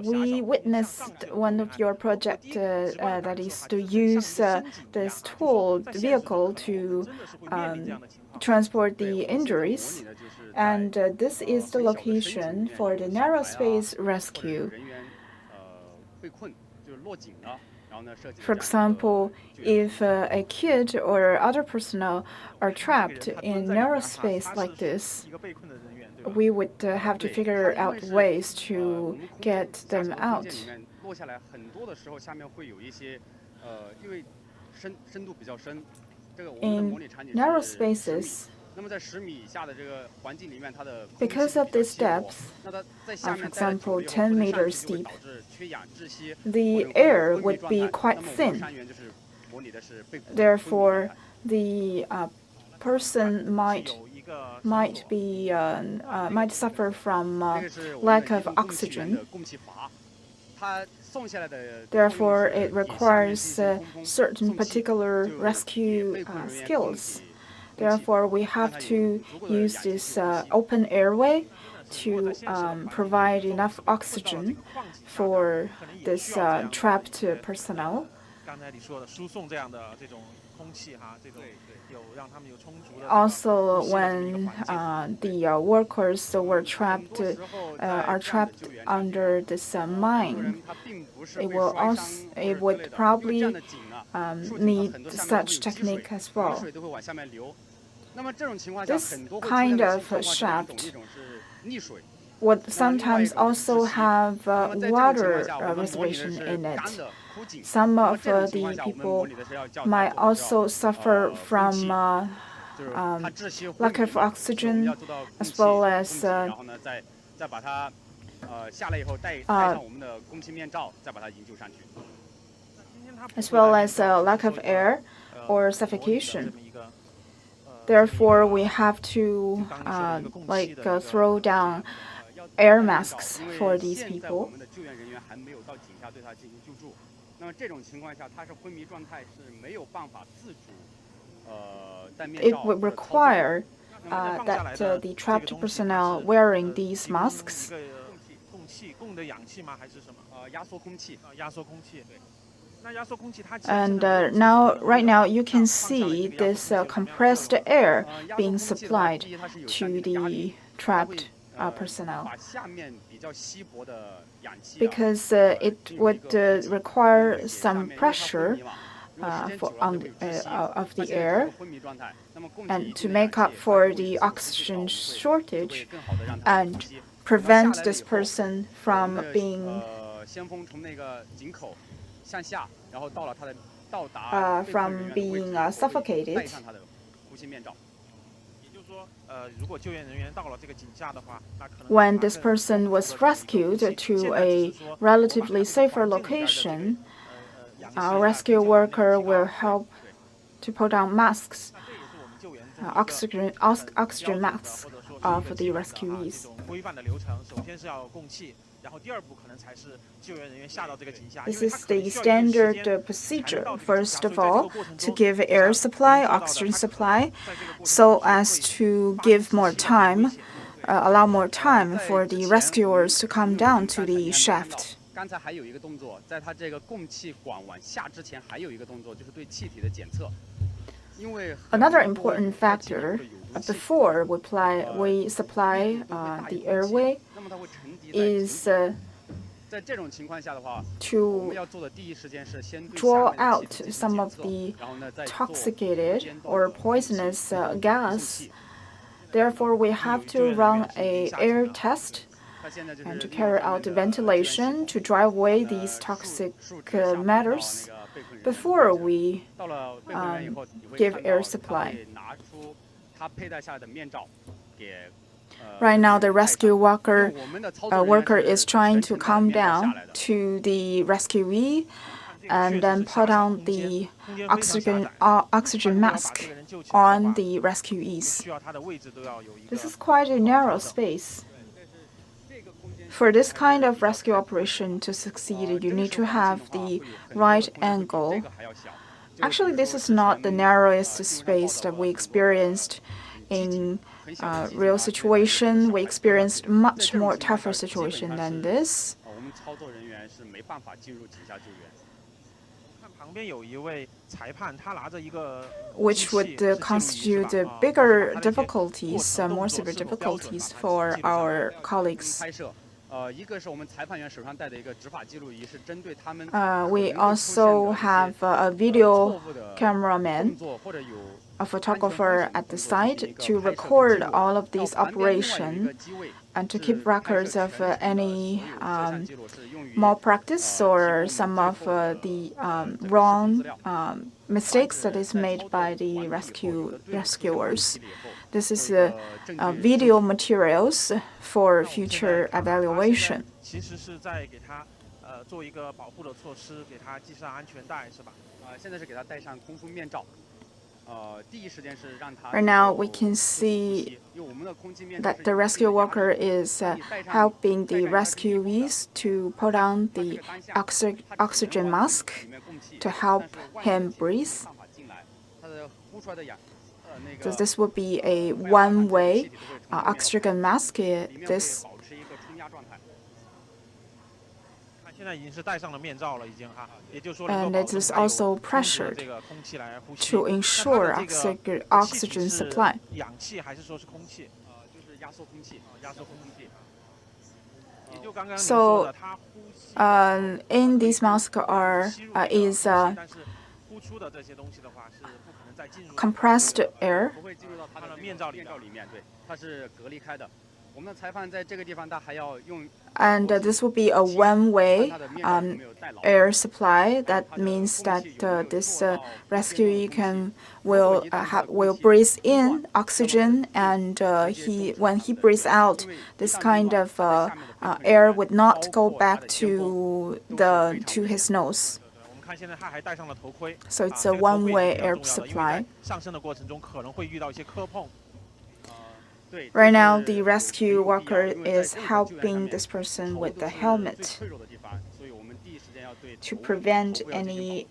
We witnessed one of your project that is to use this tool, the vehicle, to transport the injuries. And this is the location for the narrow space rescue. For example, if a kid or other personnel are trapped in narrow space like this, we would have to figure out ways to get them out. In narrow spaces, because of this depth, for example, 10 meters deep, the air would be quite thin. Therefore, the person might suffer from lack of oxygen. Therefore, it requires certain particular rescue skills. Therefore, we have to use this open airway to provide enough oxygen for this trapped personnel. Also, when the workers are trapped under this mine, it would probably need such technique as well. This kind of shaft would sometimes also have water reservation in it. Some of the people might also suffer from lack of oxygen, as well as lack of air or suffocation. Therefore, we have to throw down air masks for these people. It would require that the trapped personnel wearing these masks. And right now, you can see this compressed air being supplied to the trapped personnel, because it would require some pressure of the air, and to make up for the oxygen shortage and prevent this person from being suffocated. When this person was rescued to a relatively safer location, a rescue worker will help to put on masks, oxygen masks for the rescuees. This is the standard procedure. First of all, to give air supply, oxygen supply, so as to give more time, allow more time for the rescuers to come down to the shaft. Another important factor before we supply the airway is to draw out some of the toxicated or poisonous gas. Therefore, we have to run an air test and to carry out ventilation to drive away these toxic matters before we give air supply. Right now, the rescue worker is trying to calm down to the rescuee and then put on the oxygen mask on the rescuees. This is quite a narrow space. For this kind of rescue operation to succeed, you need to have the right angle. Actually, this is not the narrowest space that we experienced in real situation, we experienced much more tougher situation than this. Which would constitute bigger difficulties, more severe difficulties for our colleagues. We also have a video cameraman, a photographer at the site to record all of these operations and to keep records of any malpractice or some of the wrong mistakes that is made by the rescuers. This is video materials for future evaluation. Right now, we can see that the rescue worker is helping the rescuees to put on the oxygen mask to help him breathe. So this would be a one-way oxygen mask. And it is also pressured to ensure oxygen supply. So in these masks is compressed air. And this will be a one-way air supply. That means that this rescuee will breathe in oxygen, and when he breathes out, this kind of air would not go back to his nose. So it's a one-way air supply. Right now, the rescue worker is helping this person with the helmet to prevent any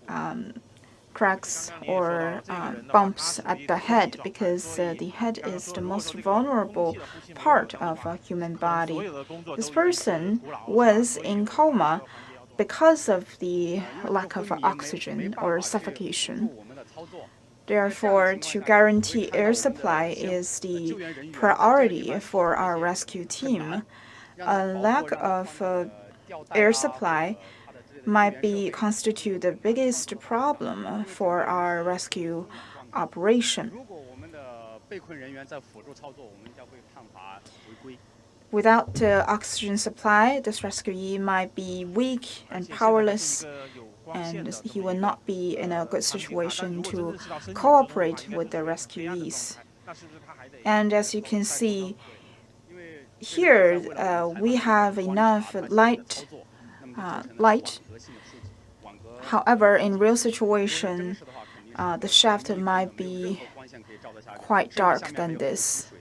cracks or bumps at the head, because the head is the most vulnerable part of a human body. This person was in coma because of the lack of oxygen or suffocation. Therefore, to guarantee air supply is the priority for our rescue team. A lack of air supply might constitute the biggest problem for our rescue operation. Without the oxygen supply, this rescuee might be weak and powerless, and he will not be in a good situation to cooperate with the rescuees. And as you can see here, we have enough light. However, in real situation, the shaft might be quite dark than this.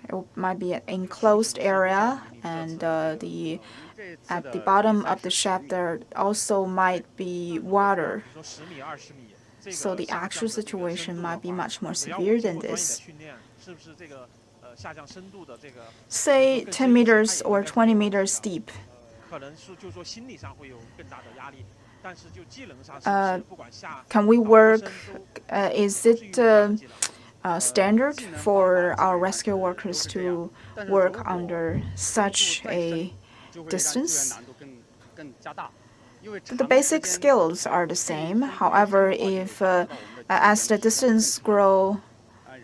It might be an enclosed area, and at the bottom of the shaft there also might be water. So the actual situation might be much more severe than this. Say 10 meters or 20 meters deep. Can we work? Is it standard for our rescue workers to work under such a distance? The basic skills are the same. However, if as the distance grows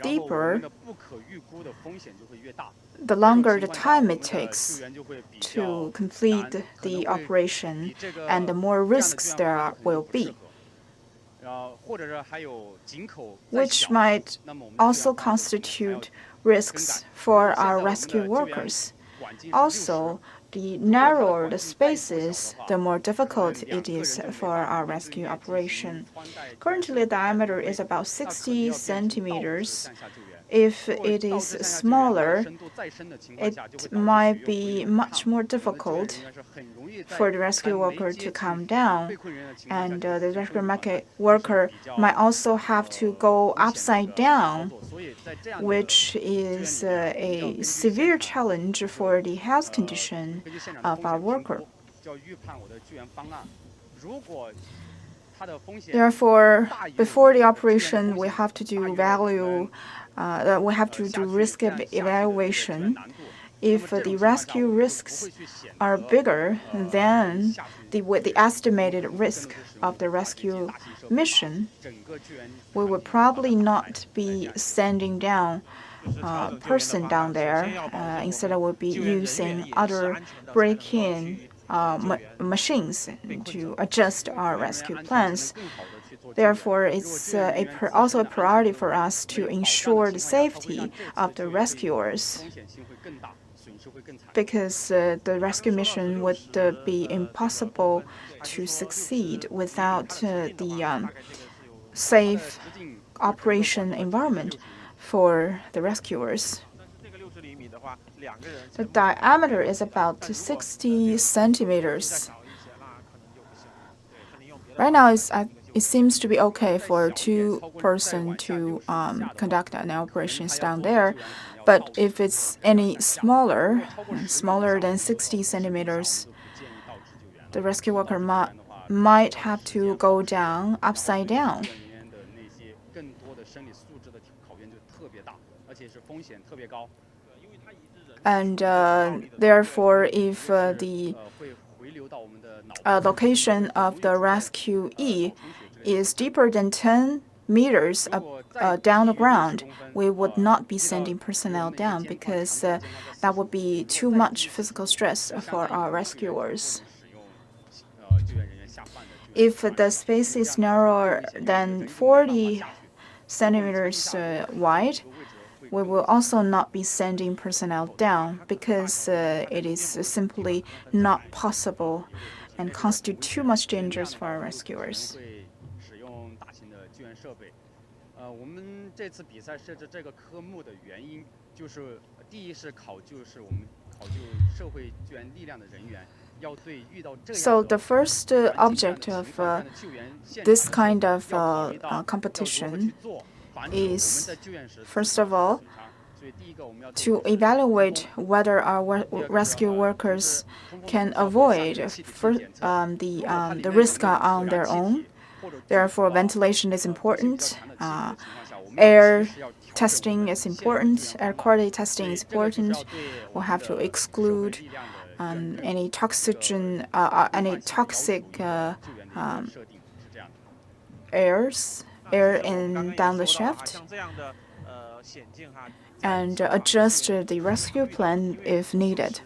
deeper, the longer the time it takes to complete the operation, and the more risks there will be, which might also constitute risks for our rescue workers. Also, the narrower the spaces, the more difficult it is for our rescue operation. Currently, the diameter is about 60 centimeters, If it is smaller, it might be much more difficult for the rescue worker to come down, and the rescue worker might also have to go upside down, which is a severe challenge for the health condition of our worker. Therefore, before the operation, we have to do risk evaluation. If the rescue risks are bigger than the estimated risk of the rescue mission, we would probably not be sending down a person down there. Instead, we'll be using other break-in machines to adjust our rescue plans. Therefore, it's also a priority for us to ensure the safety of the rescuers, because the rescue mission would be impossible to succeed without the safe operation environment for the rescuers. The diameter is about 60 centimeters. Right now, it seems to be okay for two person to conduct an operations down there, but if it's any smaller than 60 centimeters, the rescue worker might have to go down upside down. And therefore, if the location of the rescuee is deeper than 10 meters down the ground, we would not be sending personnel down, because that would be too much physical stress for our rescuers. If the space is narrower than 40 centimeters wide, we will also not be sending personnel down, because it is simply not possible and constitute too much dangers for our rescuers. So the first object of this kind of competition is, first of all, to evaluate whether our rescue workers can avoid the risk on their own. Therefore, ventilation is important. Air testing is important. Air quality testing is important. We'll have to exclude any toxic air in down the shaft, and adjust the rescue plan if needed.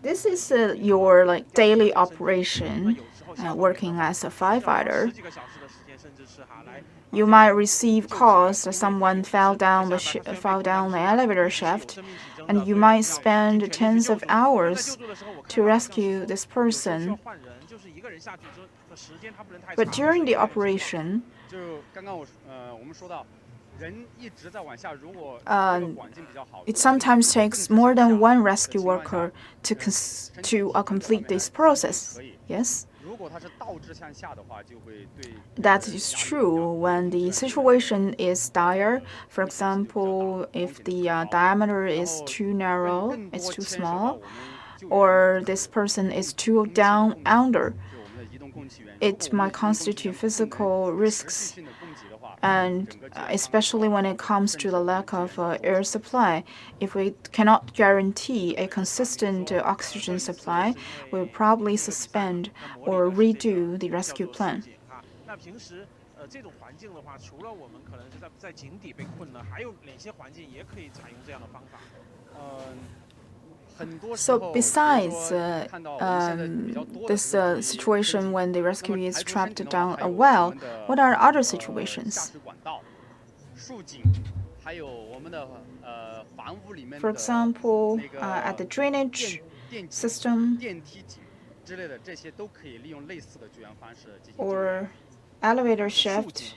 This is your daily operation working as a firefighter. You might receive calls that someone fell down the elevator shaft, and you might spend tens of hours to rescue this person. But during the operation, it sometimes takes more than one rescue worker to complete this process. Yes? That is true when the situation is dire. For example, if the diameter is too narrow, it's too small, or this person is too down under, it might constitute physical risks. And especially when it comes to the lack of air supply, if we cannot guarantee a consistent oxygen supply, we'll probably suspend or redo the rescue plan. So besides this situation when the rescuee is trapped down a well, what are other situations? For example, at the drainage system or elevator shaft,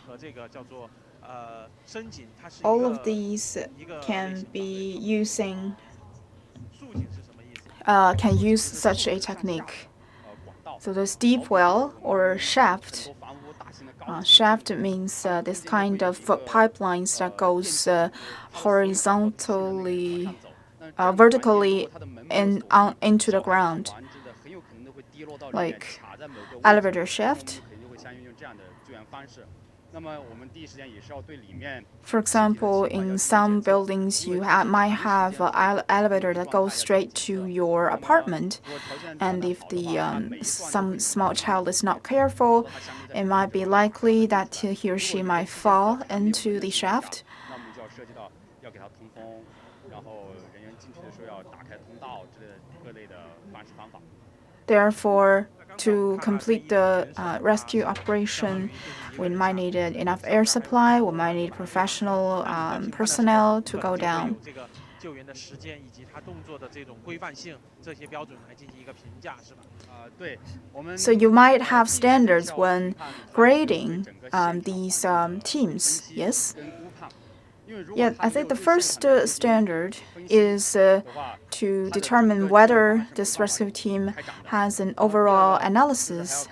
All of these can be can use such a technique. So this deep well or shaft. Shaft means this kind of pipelines that goes vertically into the ground, like elevator shaft. For example, in some buildings, you might have an elevator that goes straight to your apartment, and if some small child is not careful, it might be likely that he or she might fall into the shaft. Therefore, to complete the rescue operation, we might need enough air supply, we might need professional personnel to go down. So you might have standards when grading these teams, yes? Yeah, I think the first standard is to determine whether this rescue team has an overall analysis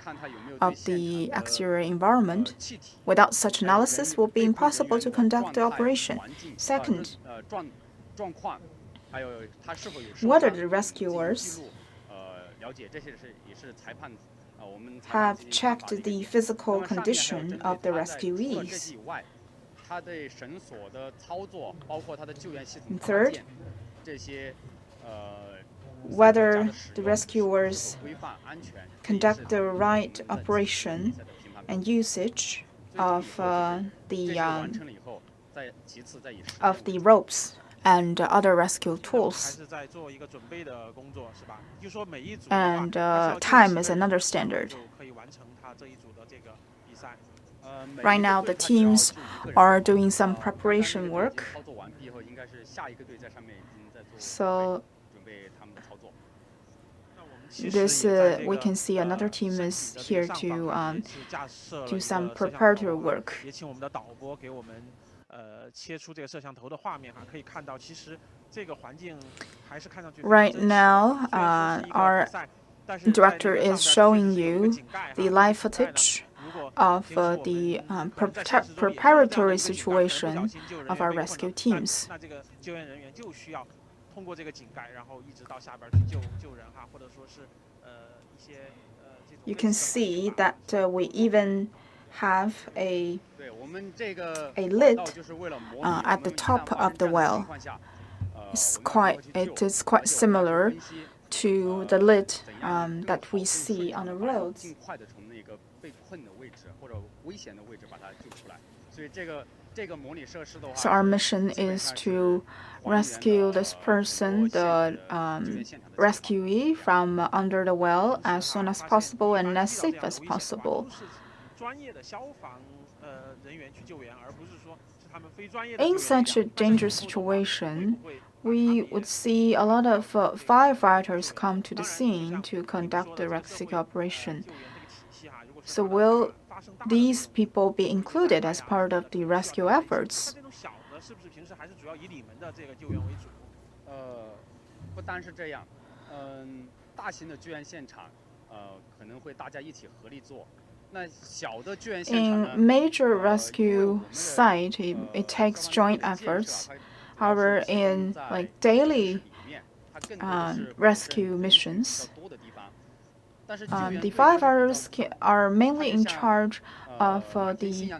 of the exterior environment. Without such analysis, it will be impossible to conduct the operation. Second, whether the rescuers have checked the physical condition of the rescuees. And third, whether the rescuers conduct the right operation and usage of the ropes and other rescue tools. And time is another standard. Right now, the teams are doing some preparation work. So this we can see another team is here to do some preparatory work. Right now, our director is showing you the live footage of the preparatory situation of our rescue teams. You can see that we even have a lid at the top of the well. It is quite similar to the lid that we see on the roads. So our mission is to rescue this person, the rescuee, from under the well as soon as possible and as safe as possible. In such a dangerous situation, we would see a lot of firefighters come to the scene to conduct the rescue operation. So will these people be included as part of the rescue efforts? In major rescue site, it takes joint efforts. However, in daily rescue missions, the firefighters are mainly in charge of the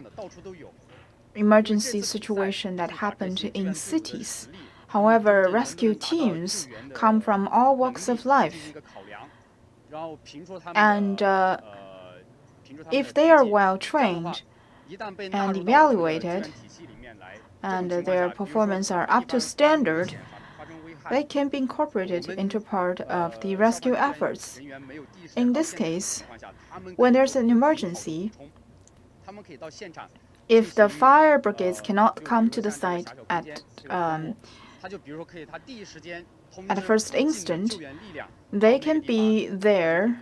emergency situation that happened in cities. However, rescue teams come from all walks of life. And if they are well trained and evaluated, and their performance are up to standard, they can be incorporated into part of the rescue efforts. In this case, when there's an emergency, if the fire brigades cannot come to the site at the first instant, they can be there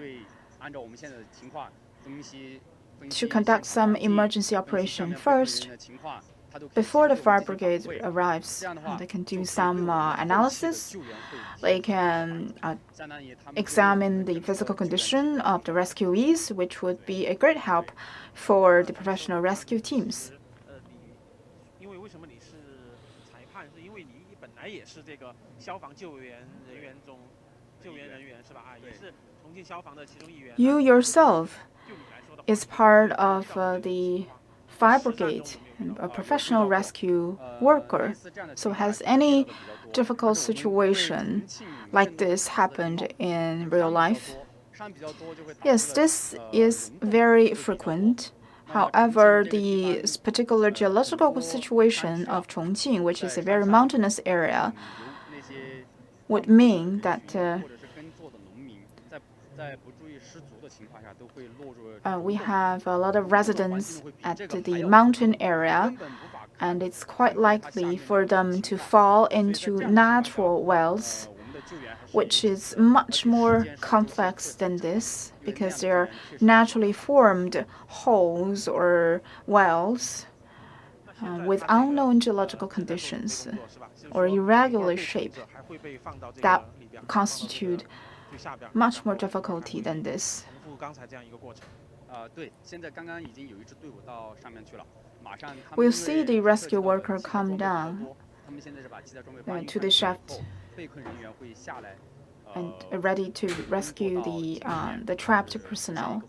to conduct some emergency operation. First, before the fire brigade arrives, they can do some analysis. They can examine the physical condition of the rescuees, which would be a great help for the professional rescue teams. You yourself is part of the fire brigade, a professional rescue worker. So has any difficult situation like this happened in real life? Yes, this is very frequent. However, the particular geological situation of Chongqing, which is a very mountainous area, would mean that we have a lot of residents at the mountain area, and it's quite likely for them to fall into natural wells, which is much more complex than this because they are naturally formed holes or wells with unknown geological conditions or irregular shape that constitute much more difficulty than this. We'll see the rescue worker come down to the shaft and ready to rescue the trapped personnel.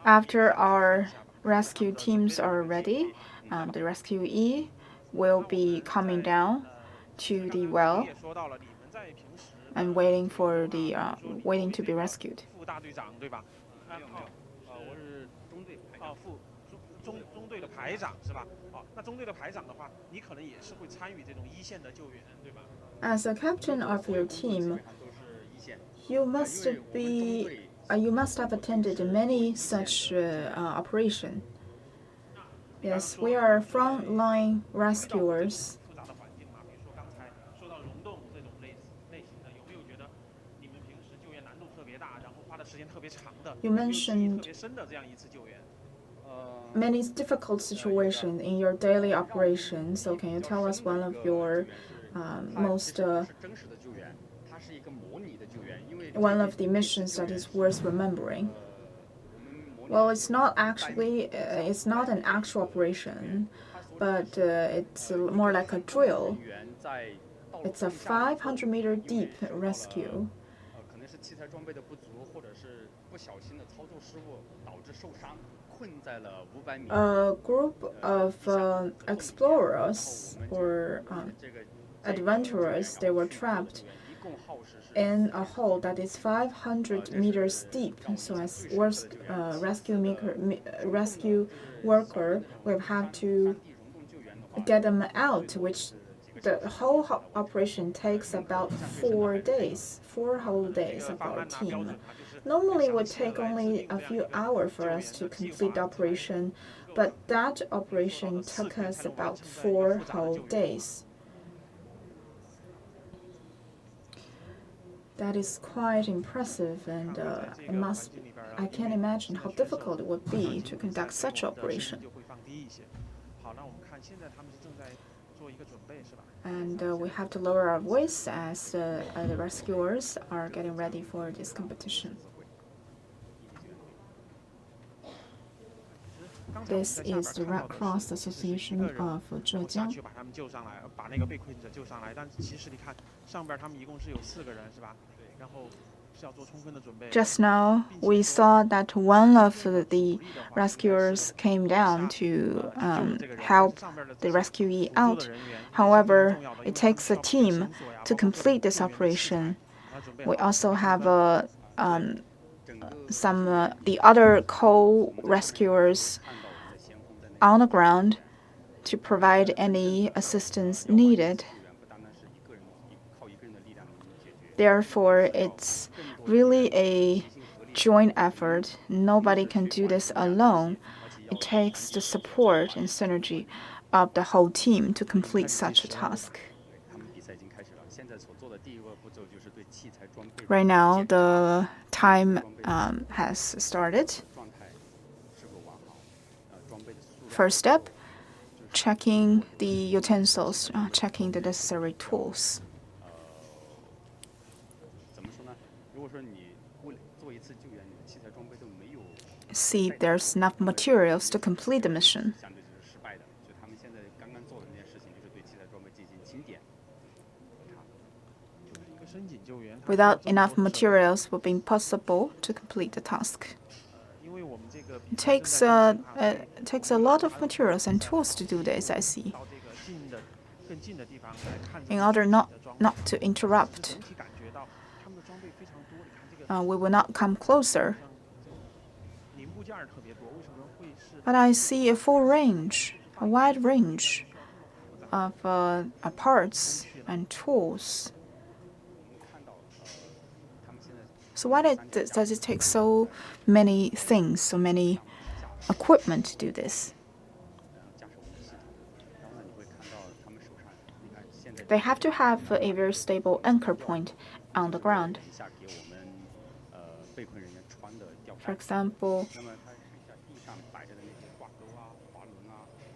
After our rescue teams are ready, the rescuee will be coming down to the well and waiting to be rescued. As a captain of your team, you must have attended many such operations. Yes, we are frontline rescuers. You mentioned many difficult situations in your daily operations, so can you tell us one of your one of the missions that is worth remembering? Well, it's not an actual operation, but it's more like a drill. It's a 500-meter deep rescue. A group of explorers or adventurers, they were trapped in a hole that is 500 meters deep. So as rescue worker, we've had to get them out, which the whole operation takes about 4 days, 4 whole days of our team. Normally it would take only a few hours for us to complete the operation, but that operation took us about 4 whole days. That is quite impressive, and I can't imagine how difficult it would be to conduct such an operation. And we have to lower our voice as the rescuers are getting ready for this competition. This is the Red Cross Association of Zhejiang. Just now, we saw that one of the rescuers came down to help the rescuee out. However, it takes a team to complete this operation. We also have the other co-rescuers on the ground to provide any assistance needed. Therefore, it's really a joint effort. Nobody can do this alone. It takes the support and synergy of the whole team to complete such a task. Right now, the time has started. First step, checking the utensils, checking the necessary tools. See if there's enough materials to complete the mission. Without enough materials, it would be impossible to complete the task. It takes a lot of materials and tools to do this, I see. In order not to interrupt, we will not come closer. But I see a full range, a wide range of parts and tools. So why does it take so many things, so many equipment to do this? They have to have a very stable anchor point on the ground. For example,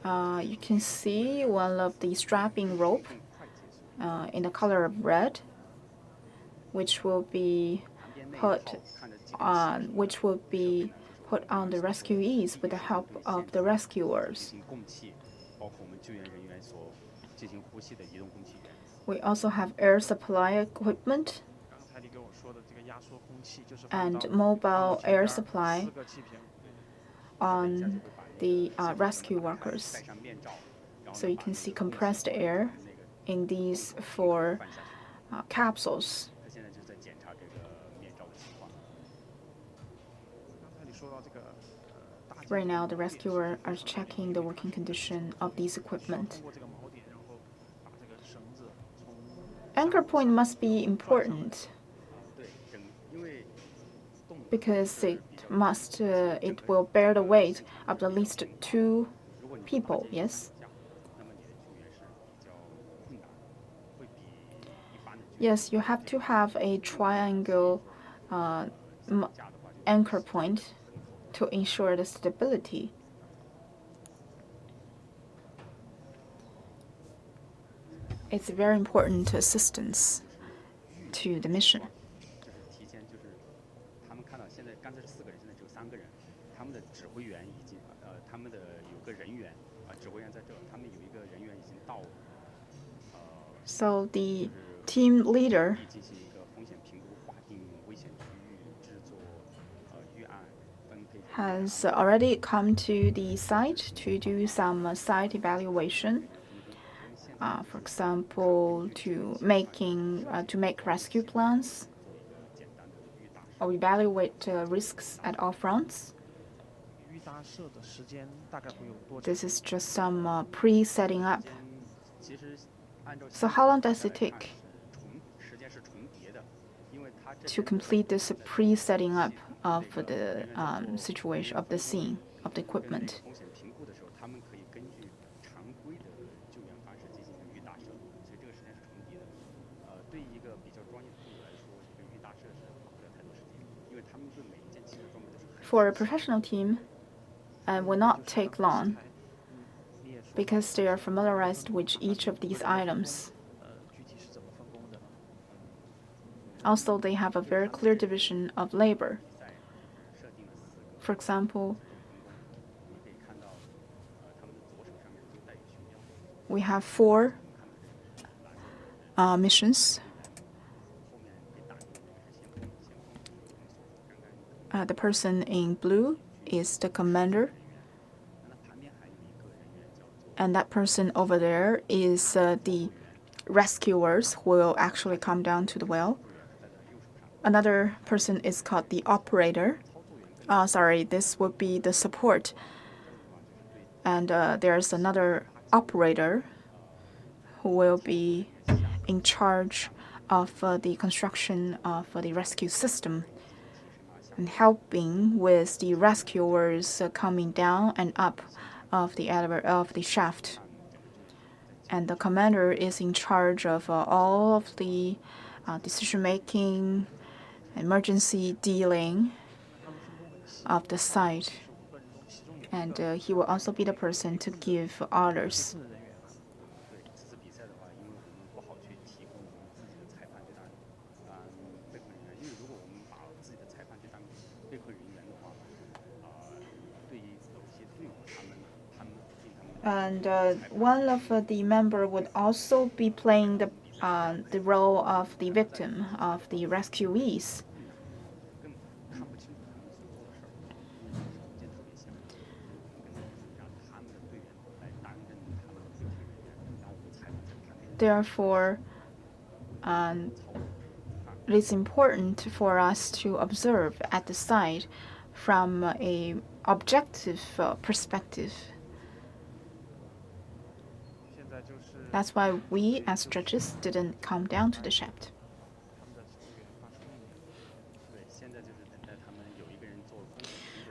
you can see one of the strapping rope in the color of red, which will be put on the rescuees with the help of the rescuers. We also have air supply equipment and mobile air supply on the rescue workers. So you can see compressed air in these 4 capsules. Right now, the rescuers are checking the working condition of these equipment. Anchor point must be important because it will bear the weight of at least 2 people, yes? Yes, you have to have a triangle anchor point to ensure the stability. It's very important assistance to the mission. So the team leader has already come to the site to do some site evaluation. For example, to make rescue plans or evaluate risks at all fronts. This is just some pre-setting up. So how long does it take to complete this pre-setting up of the situation, of the scene, of the equipment? For a professional team, it will not take long because they are familiarized with each of these items. Also, they have a very clear division of labor. For example, we have 4 missions. The person in blue is the commander. And that person over there is the rescuers who will actually come down to the well. Another person is called the operator. This would be the support. And there's another operator who will be in charge of the construction of the rescue system and helping with the rescuers coming down and up of the shaft. and the commander is in charge of all of the decision-making, emergency dealing of the site. And he will also be the person to give orders. And one of the member would also be playing the role of the victim, of the rescuees. Therefore, it is important for us to observe at the site from a objective perspective. That's why we as judges didn't come down to the shaft.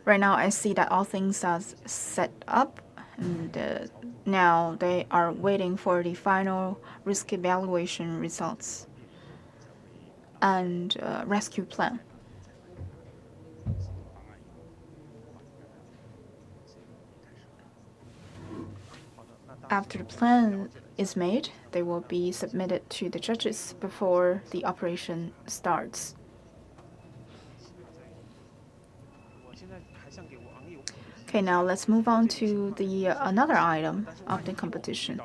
Right now, I see that all things are set up, and now they are waiting for the final risk evaluation results and rescue plan. After the plan is made, they will be submitted to the judges before the operation starts. Okay, now let's move on to the another item of the competition.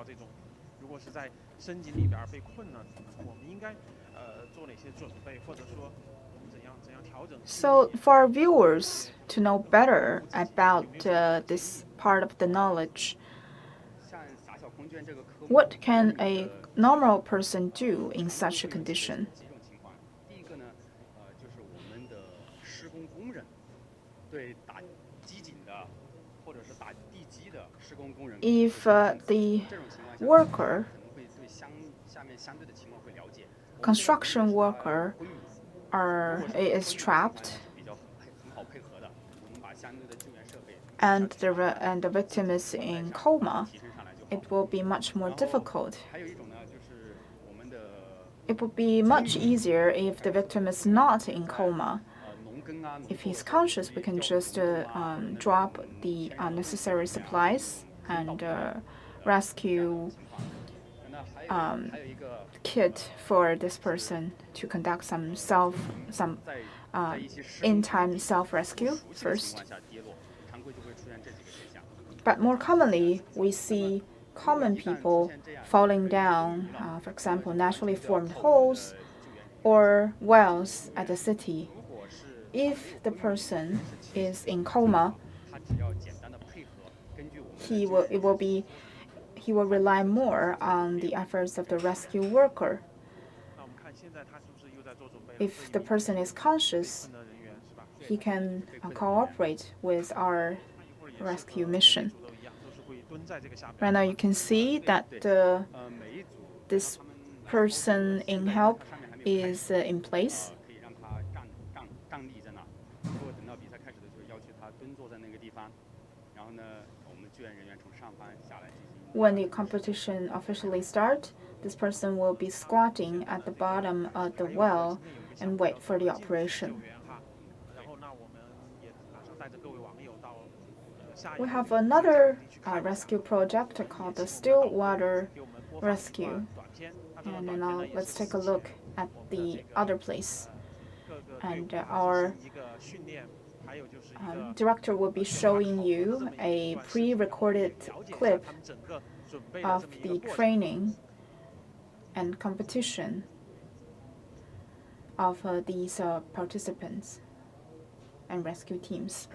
So for our viewers to know better about this part of the knowledge, what can a normal person do in such a condition? If the worker, construction worker, is trapped and the victim is in coma, it will be much more difficult. It would be much easier if the victim is not in coma. If he's conscious, we can just drop the necessary supplies and rescue kit for this person to conduct some in-time self-rescue first. But more commonly, we see common people falling down, for example, naturally formed holes or wells at the city. If the person is in coma, he will rely more on the efforts of the rescue worker. If the person is conscious, he can cooperate with our rescue mission. Right now you can see that this person in help is in place. When the competition officially starts, this person will be squatting at the bottom of the well and wait for the operation. We have another rescue project called the Still Water Rescue. And now let's take a look at the other place. And our director will be showing you a pre-recorded clip of the training and competition of these participants and rescue teams.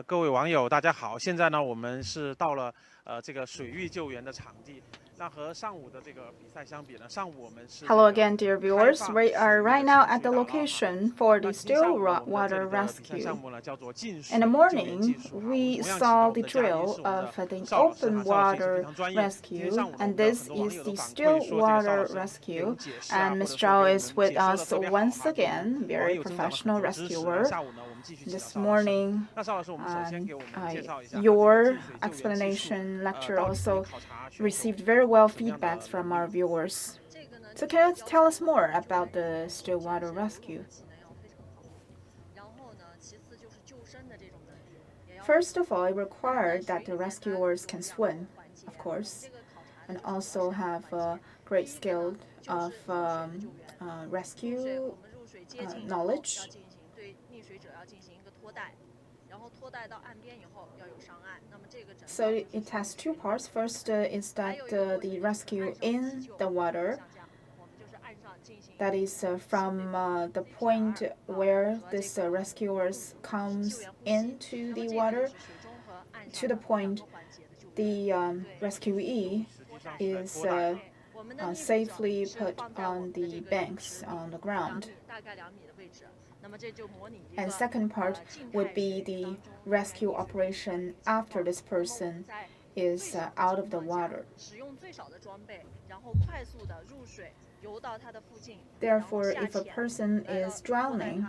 各位网友，大家好！现在呢，我们是到了这个水域救援的场地。那和上午的这个比赛相比呢，上午我们是 Hello again, dear viewers. We are right now at the location for the still water rescue. In the morning, we saw the drill of the open water rescue, and this is the still water rescue. And Ms. Zhao is with us once again, very professional rescuer. This morning, your explanation lecture also received very well feedbacks from our viewers. So can you tell us more about the still water rescue? First of all, it required that the rescuers can swim, of course, and also have a great skill of rescue knowledge. So it has two parts. First is that the rescue in the water, that is from the point where this rescuers comes into the water to the point the rescuee is safely put on the banks on the ground. And second part would be the rescue operation after this person is out of the water. Therefore, if a person is drowning,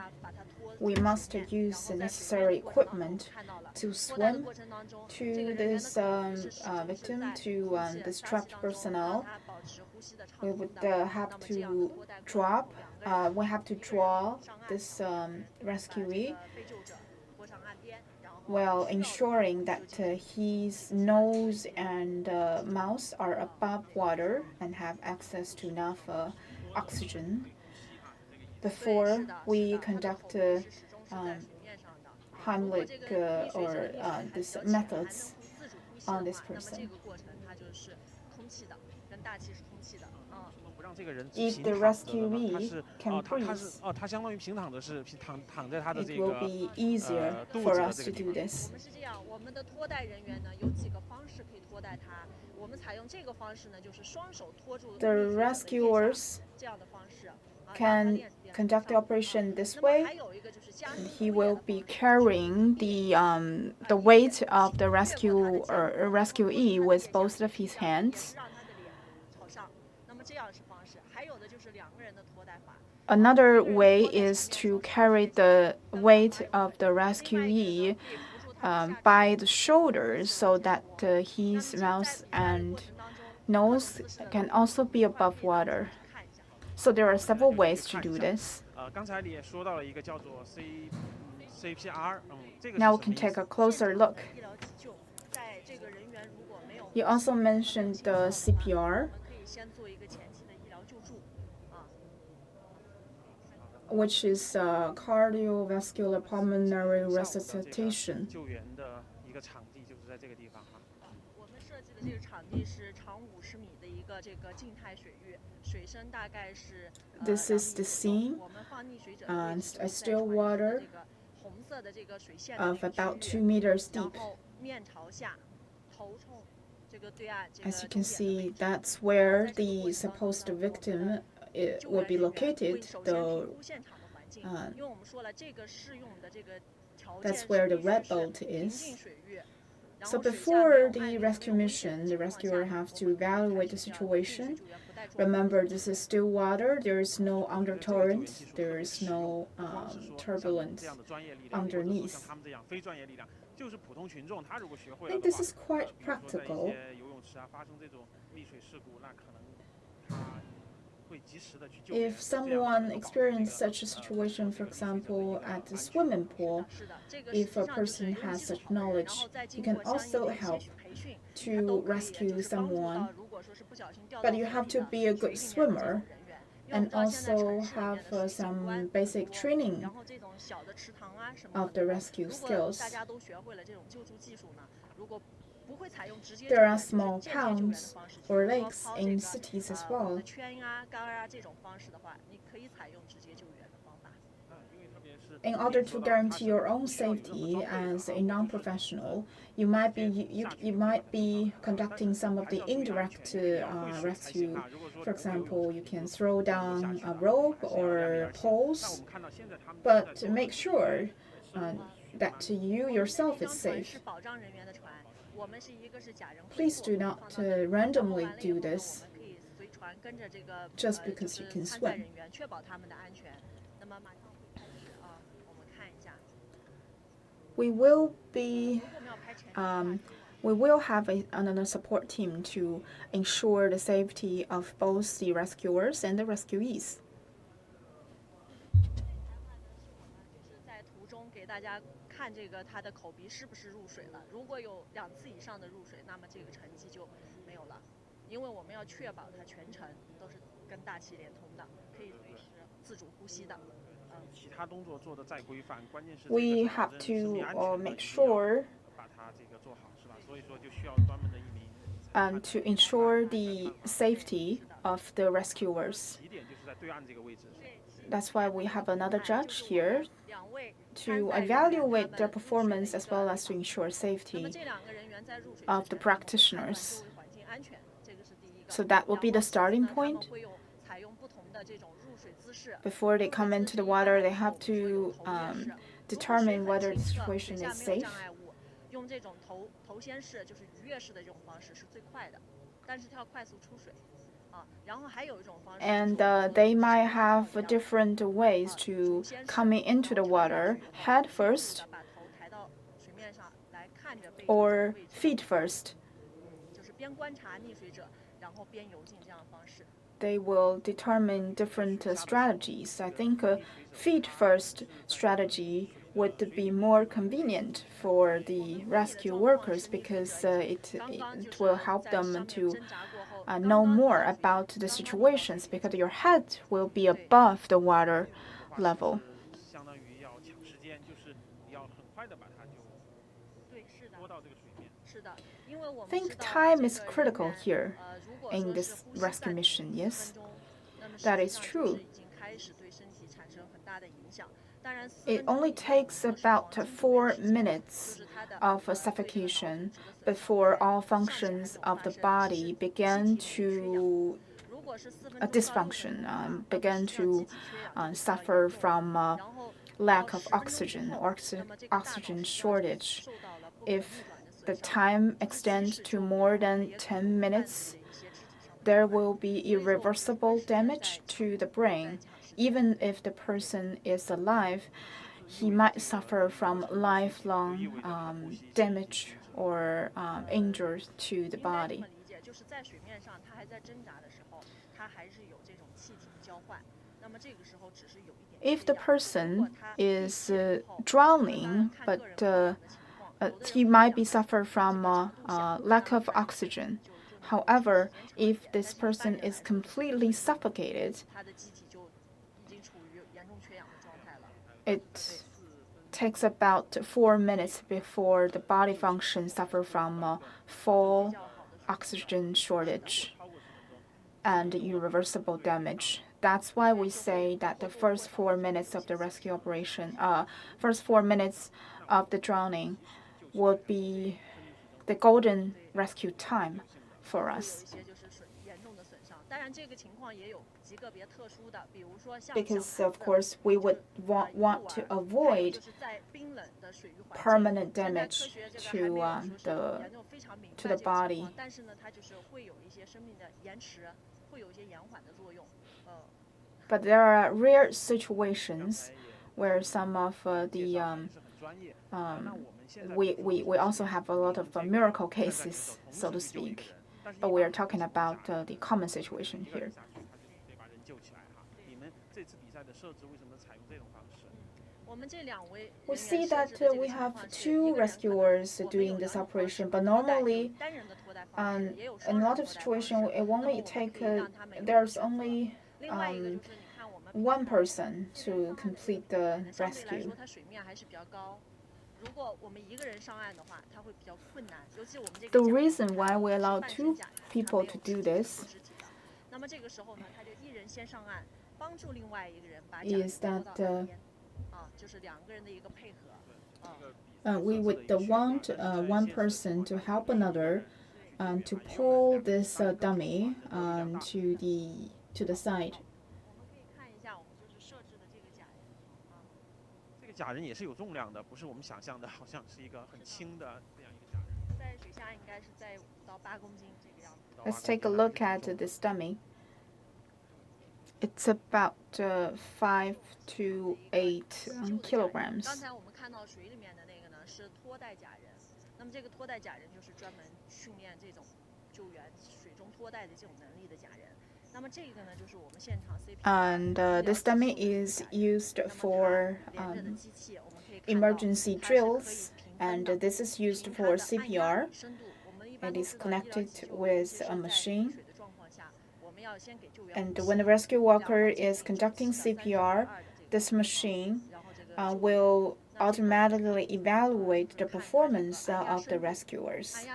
we must use the necessary equipment to swim to this victim, to this trapped personnel. We would have to draw this rescuee while ensuring that his nose and mouth are above water and have access to enough oxygen before we conduct Heimlich or these methods on this person. If the rescuee can breathe, it will be easier for us to do this. The rescuers can conduct the operation this way. He will be carrying the weight of the rescuee with both of his hands. Another way is to carry the weight of the rescuee by the shoulders so that his mouth and nose can also be above water. So there are several ways to do this. Now we can take a closer look. You also mentioned the CPR, which is cardiovascular pulmonary resuscitation. This is the scene, a still water of about 2 meters deep. As you can see, that's where the supposed victim will be located, though that's where the red boat is. So before the rescue mission, the rescuer has to evaluate the situation. Remember, this is still water. There is no undercurrent. There is no turbulence underneath. I think this is quite practical. If someone experiences such a situation, for example, at the swimming pool, if a person has such knowledge, you can also help to rescue someone. But you have to be a good swimmer and also have some basic training of the rescue skills. There are small ponds or lakes in cities as well. in order to guarantee your own safety as a non-professional, you might be conducting some of the indirect rescue. For example, you can throw down a rope or poles, but make sure that you yourself is safe. Please do not randomly do this just because you can swim. We will have another support team to ensure the safety of both the rescuers and the rescuees. 在途中给大家看这个他的口鼻是不是入水了，如果有2次以上的入水，那么这个成绩就没有了，因为我们要确保他全程都是跟大气连通的，可以随时自主呼吸的。其他动作做得再规范，关键是 We have to make sure 把它这个做好，是吧？所以说就需要专门的一名。to ensure the safety of the rescuers. That's why we have another judge here to evaluate their performance as well as to ensure safety of the practitioners. So that will be the starting point. Before they come into the water, they have to determine whether the situation is safe. 用这种头先式就是鱼跃式的这种方式是最快的，但是它要快速出水。然后还有一种方式 And they might have different ways to coming into the water, head first or feet first. 就是边观察溺水者，然后边游进这样的方式。 They will determine different strategies. I think a feet first strategy would be more convenient for the rescue workers because it will help them to know more about the situations because your head will be above the water level. I think time is critical here in this rescue mission, yes? That is true. It only takes about 4 minutes of suffocation before all functions of the body begin to dysfunction, begin to suffer from lack of oxygen or oxygen shortage. If the time extends to more than 10 minutes, there will be irreversible damage to the brain. Even if the person is alive, he might suffer from lifelong damage or injury to the body. If the person is drowning, but he might be suffer from lack of oxygen. However, if this person is completely suffocated, it takes about 4 minutes before the body function suffer from full oxygen shortage and irreversible damage. That's why we say that the first 4 minutes of the rescue operation, first 4 minutes of the drowning would be the golden rescue time for us. Because of course we would want to avoid permanent damage to the body. But there are rare situations where some of we also have a lot of miracle cases, so to speak. But we are talking about the common situation here. We see that we have 2 rescuers doing this operation, but normally, in a lot of situations, it only take there's only 1 person to complete the rescue. The reason why we allow 2 people to do this is that 就是两个人的一个配合。We would want one person to help another to pull this dummy to the side. 我们可以看一下，我们就是设置的这个假人这个假人也是有重量的，不是我们想象的，好像是一个很轻的这样一个假人。在水下应该是在5到8公斤这个样子。Let's take a look at this dummy. It's about 5 to 8 kilograms. 刚才我们看到水里面的那个呢是拖带假人，那么这个拖带假人就是专门训练这种救援水中拖带的这种能力的假人。那么这个呢就是我们现场 And this dummy is used for emergency drills, and this is used for CPR. It is connected with a machine. And when the rescue worker is conducting CPR, this machine will automatically evaluate the performance of the rescuers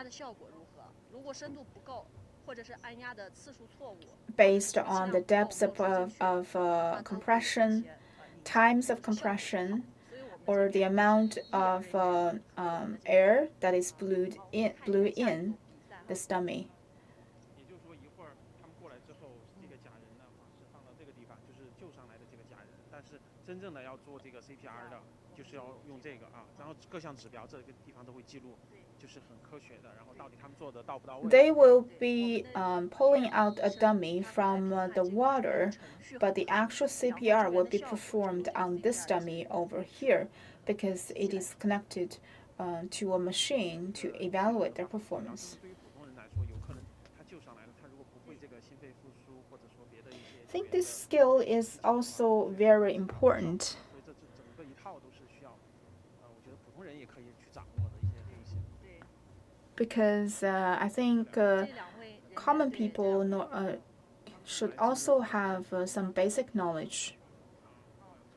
based on the depths of compression, times of compression, or the amount of air that is blew in this dummy. 也就是说，一会儿他们过来之后，这个假人的话是放到这个地方，就是救上来的这个假人。但是真正的要做这个 CPR 的，就是要用这个然后各项指标这个地方都会记录，就是很科学的。然后到底他们做的到不到位 They will be pulling out a dummy from the water, but the actual CPR will be performed on this dummy over here because it is connected to a machine to evaluate their performance. 对于普通人来说，有可能他救上来了，他如果不会这个心肺复苏，或者说别的一些， I think this skill is also very important. 所以这整个一套都是需要，我觉得普通人也可以去掌握的一些东西。 Because I think common people should also have some basic knowledge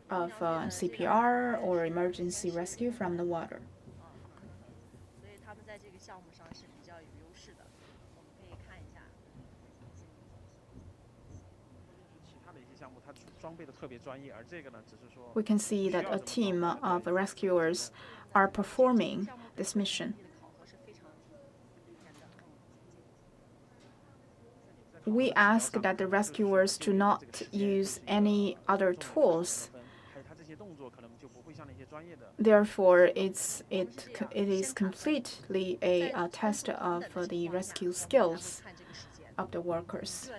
of CPR or emergency rescue from the water. 所以他们在这个项目上是比较有优势的。我们可以看一下。其他的一些项目，它装备的特别专业，而这个呢，只是说 We can see that a team of rescuers are performing this mission. We ask that the rescuers do not use any other tools. Therefore, it is completely a test of the rescue skills of the workers.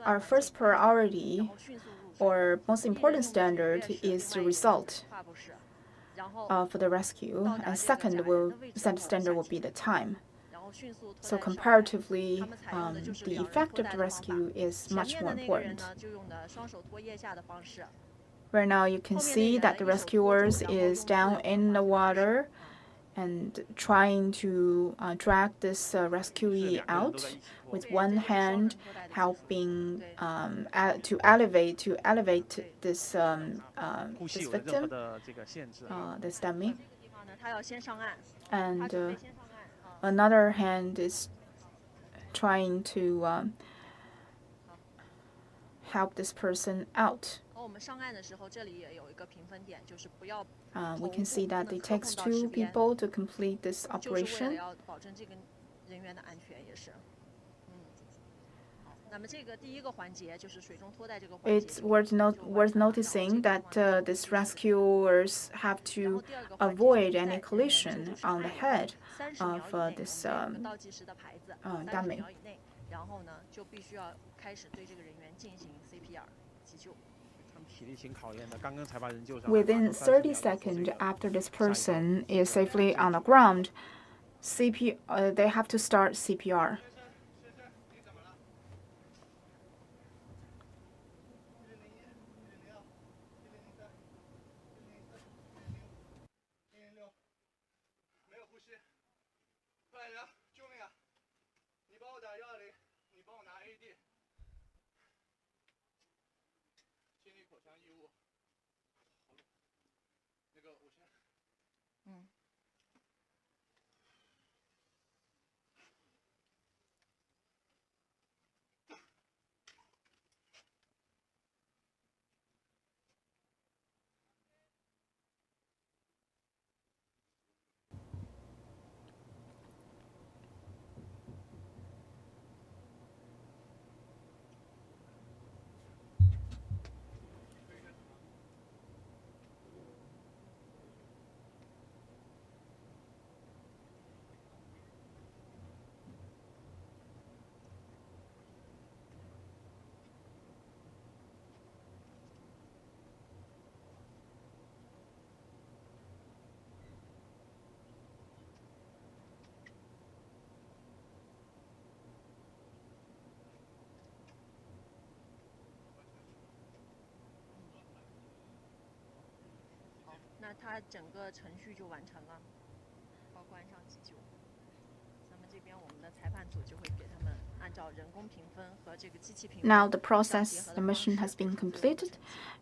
Our first priority or most important standard is the result for the rescue, and second standard will be the time. So comparatively, the effect of the rescue is much more important. Right now, you can see that the rescuers is down in the water and trying to drag this rescuee out with one hand, helping to elevate this victim, this dummy, and another hand is trying to help this person out. We can see that it takes 2 people to complete this operation. It's worth noticing that these rescuers have to avoid any collision on the head of this dummy. Within 30 seconds after this person is safely on the ground, they have to start CPR. 那它整个程序就完成了，包括安上急救。那么这边我们的裁判组就会给他们按照人工评分和这个机器评分。 Now the process, the mission has been completed,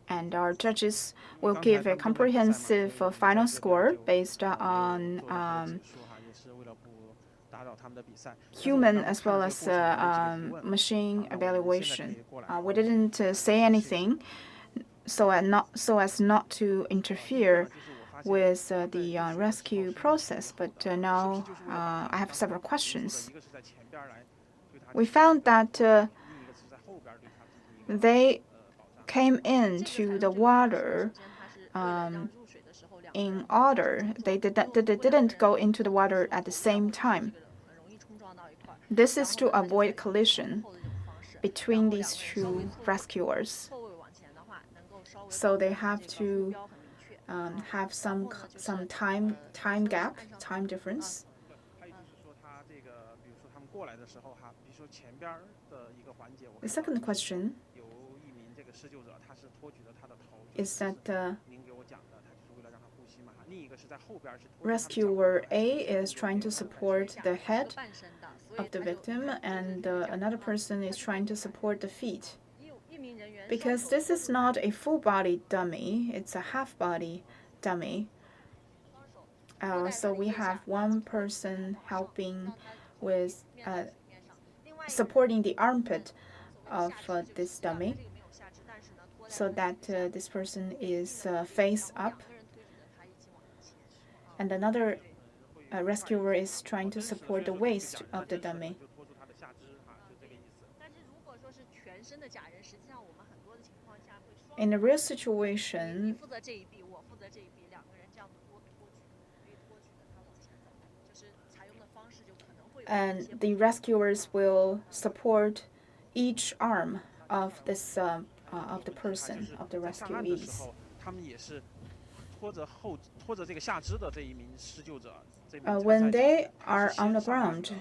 and our judges will give a comprehensive final score based on human as well as machine evaluation. We didn't say anything so as not to interfere with the rescue process, but now I have several questions. We found that they came into the water in order. They didn't go into the water at the same time. This is to avoid collision between these two rescuers. So they have to have some time gap, time difference. The second question is that rescuer A is trying to support the head of the victim, and another person is trying to support the feet. Because this is not a full-body dummy, it's a half-body dummy. So we have one person helping with supporting the armpit of this dummy, so that this person is face up, and another rescuer is trying to support the waist of the dummy. In a real situation, and the rescuers will support each arm of this of the person, of the rescuees. When they are on the ground,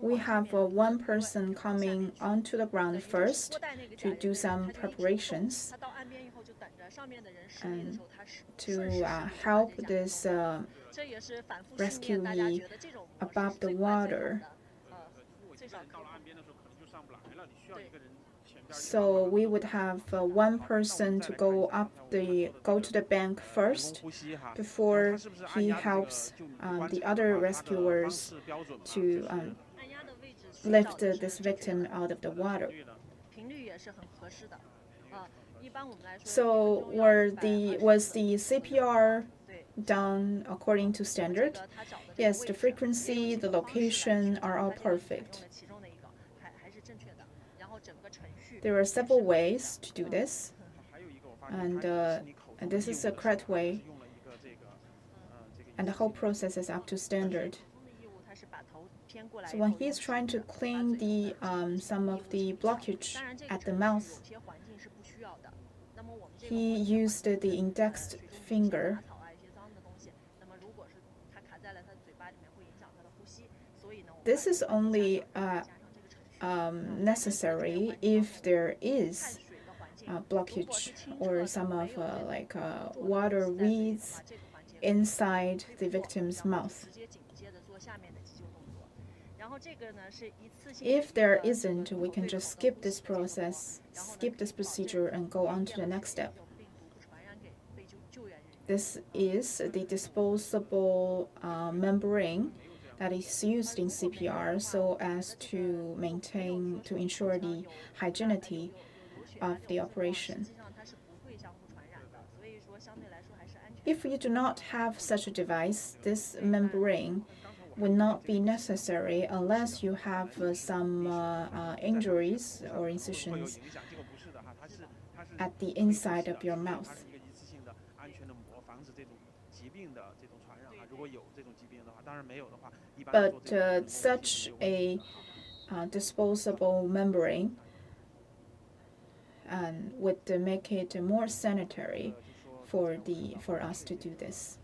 we have one person coming onto the ground first to do some preparations and to help this rescuee above the water. So we would have one person to go to the bank first before he helps the other rescuers to lift this victim out of the water. So was the CPR done according to standard? Yes, the frequency, the location are all perfect. There are several ways to do this, and this is a correct way, and the whole process is up to standard. So when he's trying to clean the some of the blockage at the mouth, he used the indexed finger. This is only necessary if there is blockage or some of water weeds inside the victim's mouth. If there isn't, we can just skip this process, skip this procedure, and go on to the next step. This is the disposable membrane that is used in CPR so as to ensure the hygienity of the operation. If you do not have such a device, this membrane will not be necessary unless you have some injuries or incisions at the inside of your mouth. But such a disposable membrane would make it more sanitary for us to do this.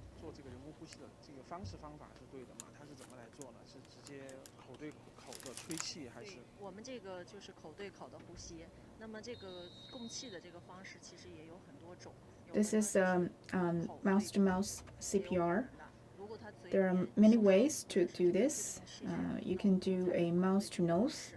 吹气还是？对，我们这个就是口对口的呼吸。那么这个供气的这个方式其实也有很多种。This is mouth-to-mouth 也有 CPR. 的。如果他嘴 There are 里面 many 受 ways 或 to 者是 do 这个 this. 气是 You can do a mouth to nose.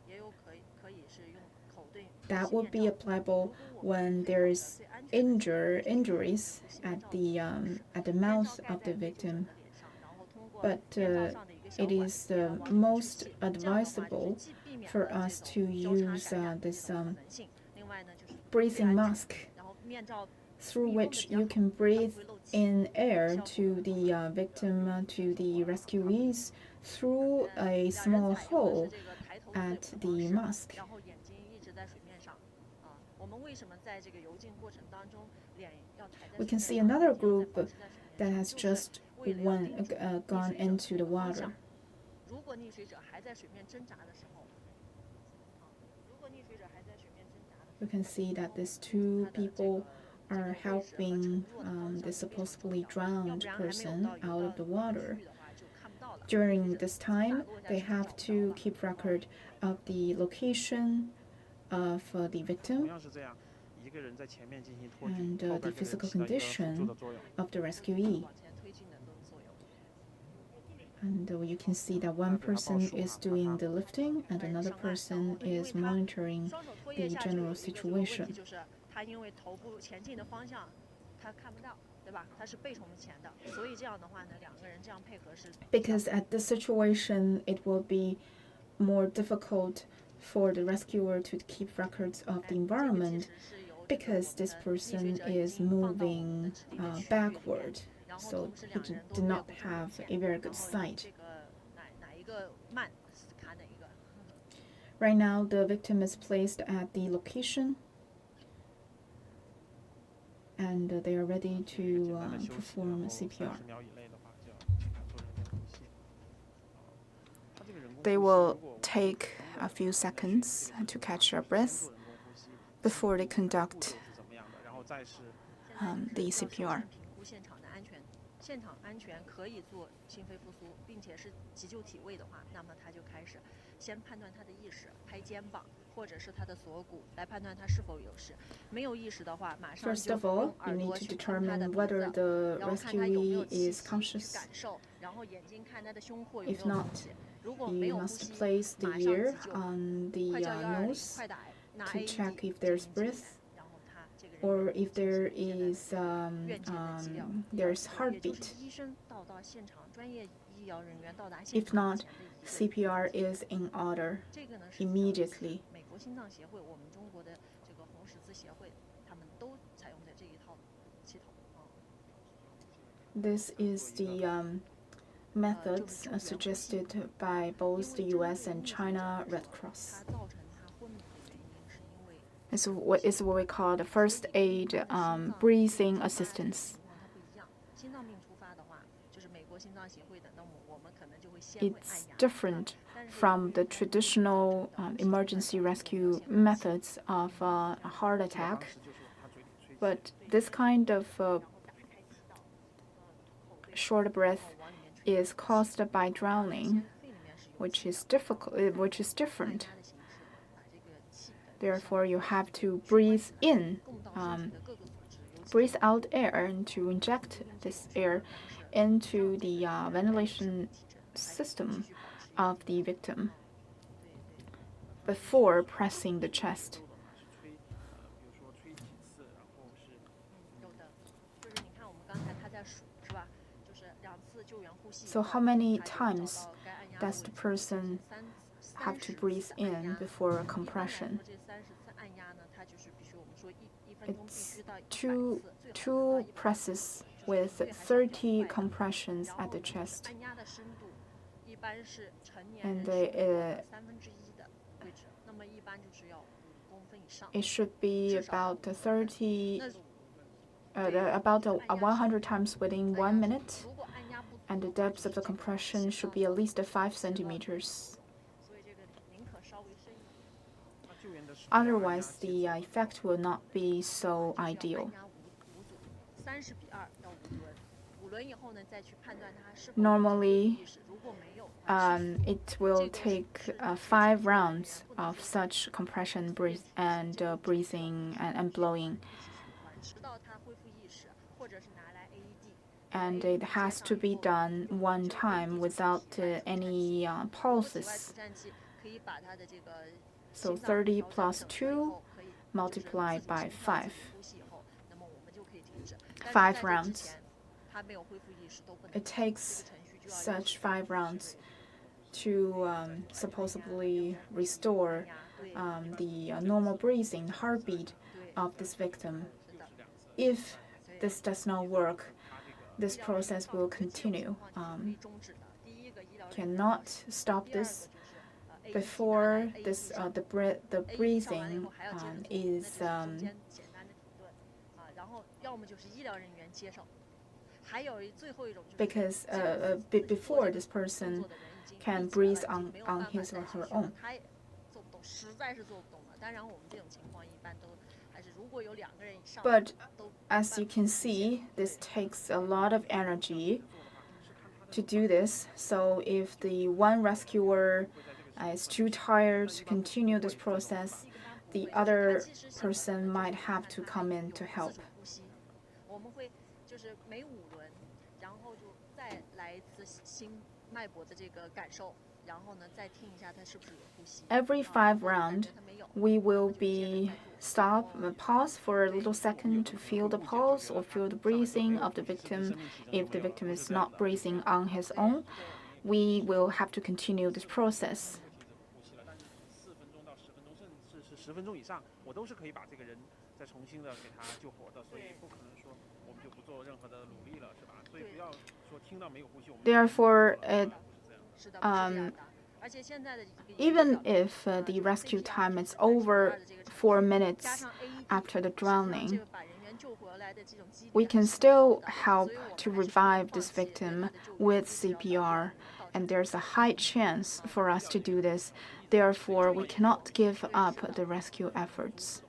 也有可以是用口对呼吸 That 面 would be 罩。 applicable 如果我们 when 最好的 there's 最安全的 injuries 呼吸 at 面罩 the 方式 at the 面罩 mouth 盖 of 在 the 被救者 victim. 的脸上，然后通过 But 面罩上的一个小 it 管 is 给到 the 往里面吹 most 气，这样的话就是 advisable 既避免 for 了 us 这 to 种交叉 use 感染的这 this 种可能性。另外呢，就是最 breathing 安全 mask 然后面罩 through 密封的 which 比较 you 好， can 它不 breathe 会漏气。 in air 效果 to 很 the 好。 victim, to the rescuees through a 两人 small 采用的 hole 是这个抬头 at 对 the 舞的方式， mask. 然后眼睛一直在水面上。我们为什么在这个游进过程当中脸要抬在 We 水 can 面 see 上， another 眼睛要 group 保持在水 that 面 has 上，就是 just 为了要盯住 gone 溺水 into 者 the 的方 water. 向。如果溺水者还在水面挣扎的时候，如果溺水者还在水面挣扎的时候， We can see that these two people are helping the supposedly drowned person out of the water. During this time, they have to keep record of the location of the 同 victim 样是这样，一个人在前面进行托举， and 后 the 边这个人 physical 起到一个辅助 condition 的作用。 of the rescuee. 往前推进的都是作用。 And you can see that one person is doing the lifting and another person is monitoring 双手托腋 the 下就有 general 一个这个问题， situation. 就是他因为头部前进的方向他看不到，对吧？他是背冲前的，所以这样的话呢，两个人这样配合是。 Because at this situation, it will be more difficult for the rescuer to keep records of the environment because this person is moving backward, so he did not have a very good sight. Right now, the victim is placed at the location and they are ready to perform CPR. They will take a few seconds to catch their breath before they conduct the CPR. 现场安全可以做心肺复苏，并且是急救体位的话，那么他就开始先判断他的意识，拍肩膀或者是他的锁骨来判断他是否有事。没有意识的话，马上 First 就 of 用 all, you 耳朵 need to 去碰他的 determine 鼻 whether 子， the 然后看他有没有 rescuee 气 is 息去 conscious. 感受，然后眼睛看他的胸廓有没 If 有 not, 东西。如果没 you 有呼 must 吸， place the 马上 ear 急救， on the 快叫120， nose 快打拿 to check AED if there's 进行 breath 然后他这个人 or 就 if there 进行直接的 is 院检的治疗。 there's 也就是 heartbeat. 医生到现场，专业医疗人员到达现 If 场 not, 之前的一个 CPR is in order 这个呢是 immediately. 美国心脏协会，我们中国的这个红十字协会，他们都采用的这一套系统。This is the methods suggested by both the US and China Red Cross. 它造成他昏迷的原因是因为 It's what we call the first aid breathing assistance. 情况它不一样。心脏病突发的话，就是美国心脏协会的，那么我们可能就会先会按 It's 压。 different from the traditional emergency rescue methods of a heart attack, but this kind of short breath is caused by drowning, which is different. Therefore, you have to breathe in, breathe out air, and to inject this air into the ventilation system of the victim before pressing the chest. 有的，就是你看我们刚才他在数是吧？就是2次救援呼吸。 So how many times does the person have to breathe in before compression? 这30次按压呢，它就是必须我们说1分钟必 It's 须到100 two 次， two presses with 30 compressions at the chest. 按压的深度一般是成年 And 人胸部的1/3的位置，那么一般就是要5公分以上。 It should be about 30, about 100 times within 1 minute, 如果按压不足 and the depth of the compression should be at least 5 centimeters. 所以这个宁可稍微深一点。 Otherwise, the effect will not be so ideal. 按压5组，30比2要5吨，5 Normally, it will take 5 rounds of such compression and breathing and blowing. And it has to be done one time without any pauses. So 30 plus 2 multiplied by 5. 5 rounds. It takes such 5 rounds to supposedly restore the normal breathing, heartbeat of this victim. If this does not work, this process will continue. Cannot stop this before this the breathing is because before this person can breathe on his or her own. But as you can see, this takes a lot of energy to do this. So if the one rescuer is too tired to continue this process, the other person might have to come in to help. Every 5 rounds, we will pause for a little second to feel the pulse or feel the breathing of the victim. If the victim is not breathing on his own, we will have to continue this process. Therefore, even if the rescue time is over 4 minutes after the drowning, we can still help to revive this victim with CPR, and there's a high chance for us to do this. Therefore, we cannot give up the rescue efforts.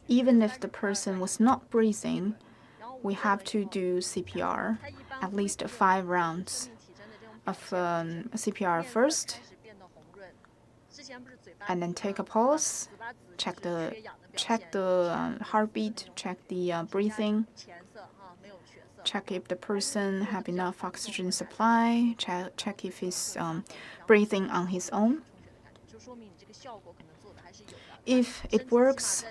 Even if the person was not breathing, we have to do CPR, at least 5 rounds of CPR first, and then take a pulse, check the heartbeat, check the breathing, check if the person have enough oxygen supply, check if he's breathing on his own. If it works,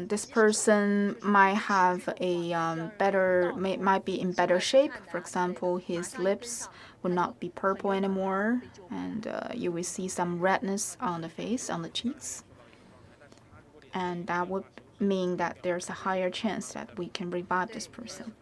this person might have might be in better shape. For example, his lips will not be purple anymore, and you will see some redness on the face, on the cheeks. And that would mean that there's a higher chance that we can revive this person.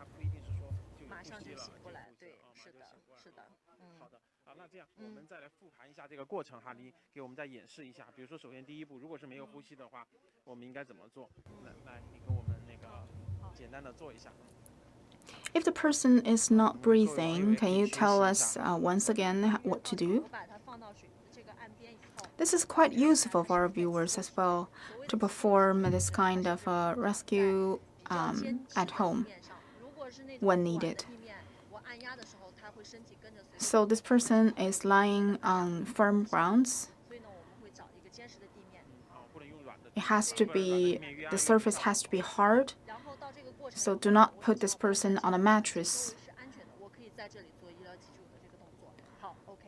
If the person is not breathing, can you tell us once again what to do? This is quite useful for our viewers as well to perform this kind of rescue at home when needed. So this person is lying on firm grounds. The surface has to be hard, so do not put this person on a mattress.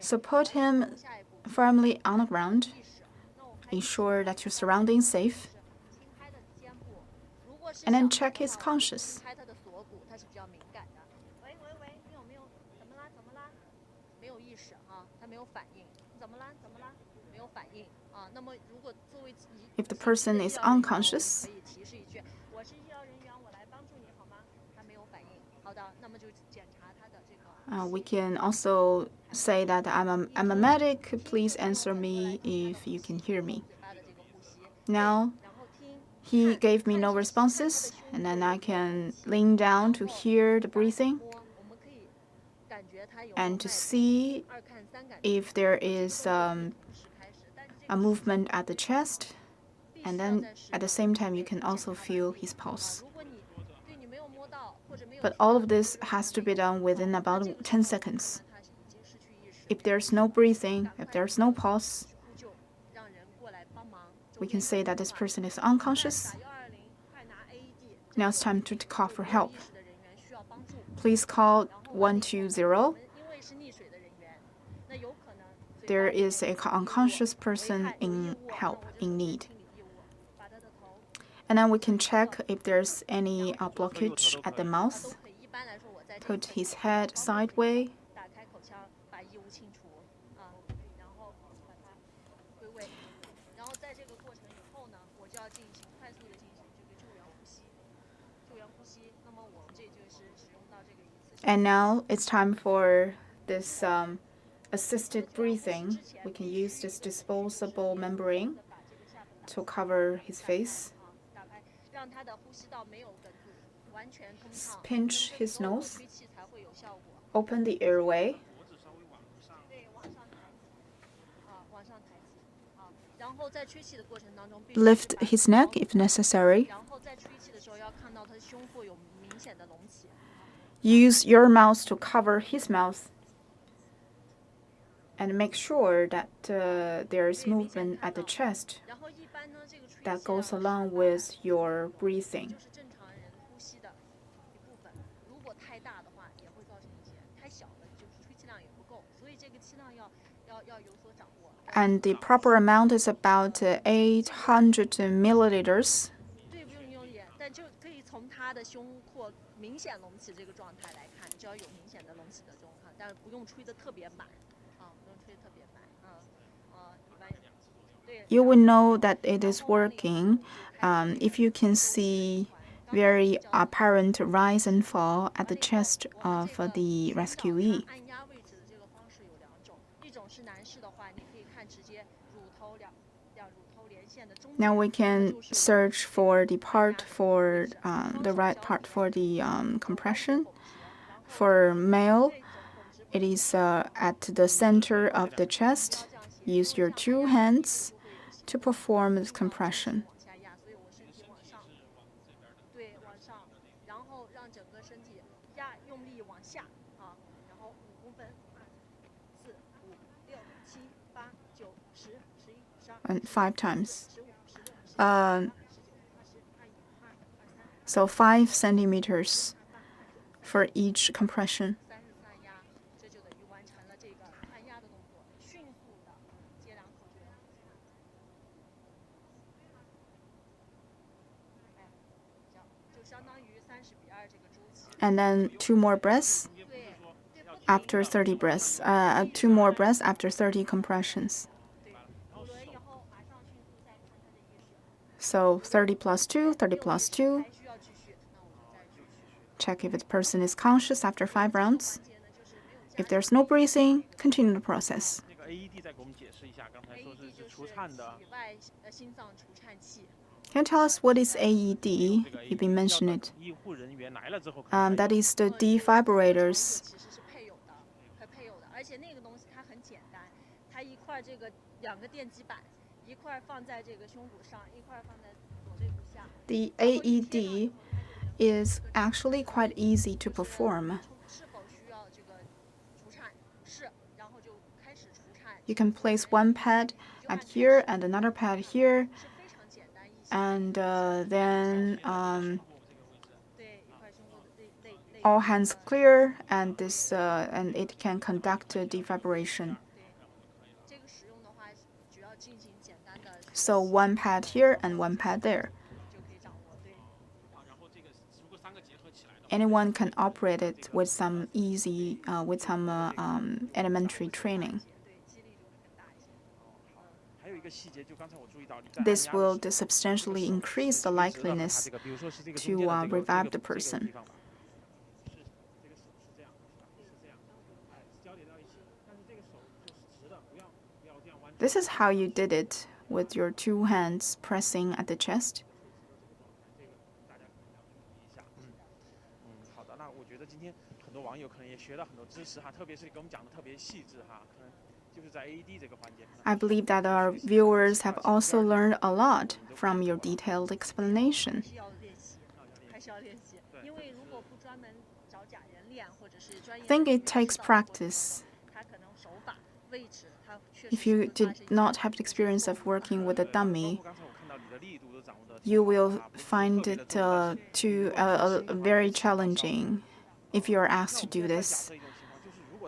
So put him firmly on the ground. Ensure that your surroundings safe. And then check his conscious. If the person is unconscious, we can also say that I'm a medic. Please answer me if you can hear me. Now, he gave me no responses, and then I can lean down to hear the breathing and to see if there is a movement at the chest. And then at the same time, you can also feel his pulse. But all of this has to be done within about 10 seconds. If there's no breathing, if there's no pulse, we can say that this person is unconscious. Now it's time to call for help. Please call 120. There is an unconscious person in help, in need. And then we can check if there's any blockage at the mouth. Put his head sideways. And now it's time for this assisted breathing. We can use this disposable membrane to cover his face. Pinch his nose. Open the airway. Lift his neck if necessary. Use your mouth to cover his mouth. And make sure that there is movement at the chest that goes along with your breathing. And the proper amount is about 800 milliliters. You will know that it is working if you can see very apparent rise and fall at the chest of the rescuee. Now we can search for the part for the right part for the compression. For male, it is at the center of the chest. Use your two hands to perform this compression. And 5 times. So 5 centimeters for each compression. And then 2 more breaths after 30 breaths. 2 more breaths after 30 compressions. So 30 plus 2, 30 plus 2. Check if the person is conscious after 5 rounds. If there's no breathing, continue the process. Can you tell us what is AED? You've been mentioning it. That is the defibrillators. The AED is actually quite easy to perform. You can place one pad at here and another pad here, and then all hands clear, and this and it can conduct a defibrilation. So one pad here and one pad there. Anyone can operate it with some easy, elementary training. This will substantially increase the likeliness to revive the person. This is how you did it with your 2 hands pressing at the chest. I believe that our viewers have also learned a lot from your detailed explanation. 是要练习，还是要练习，因为如果不专门找假人练，或者是专业 I think it takes practice. 他可能手法、位置，他确 If 实 you 会发 did 生一些 not have the experience of working with a dummy, 刚才我看到你的力度都掌握的 you will find it very challenging if you are asked to do this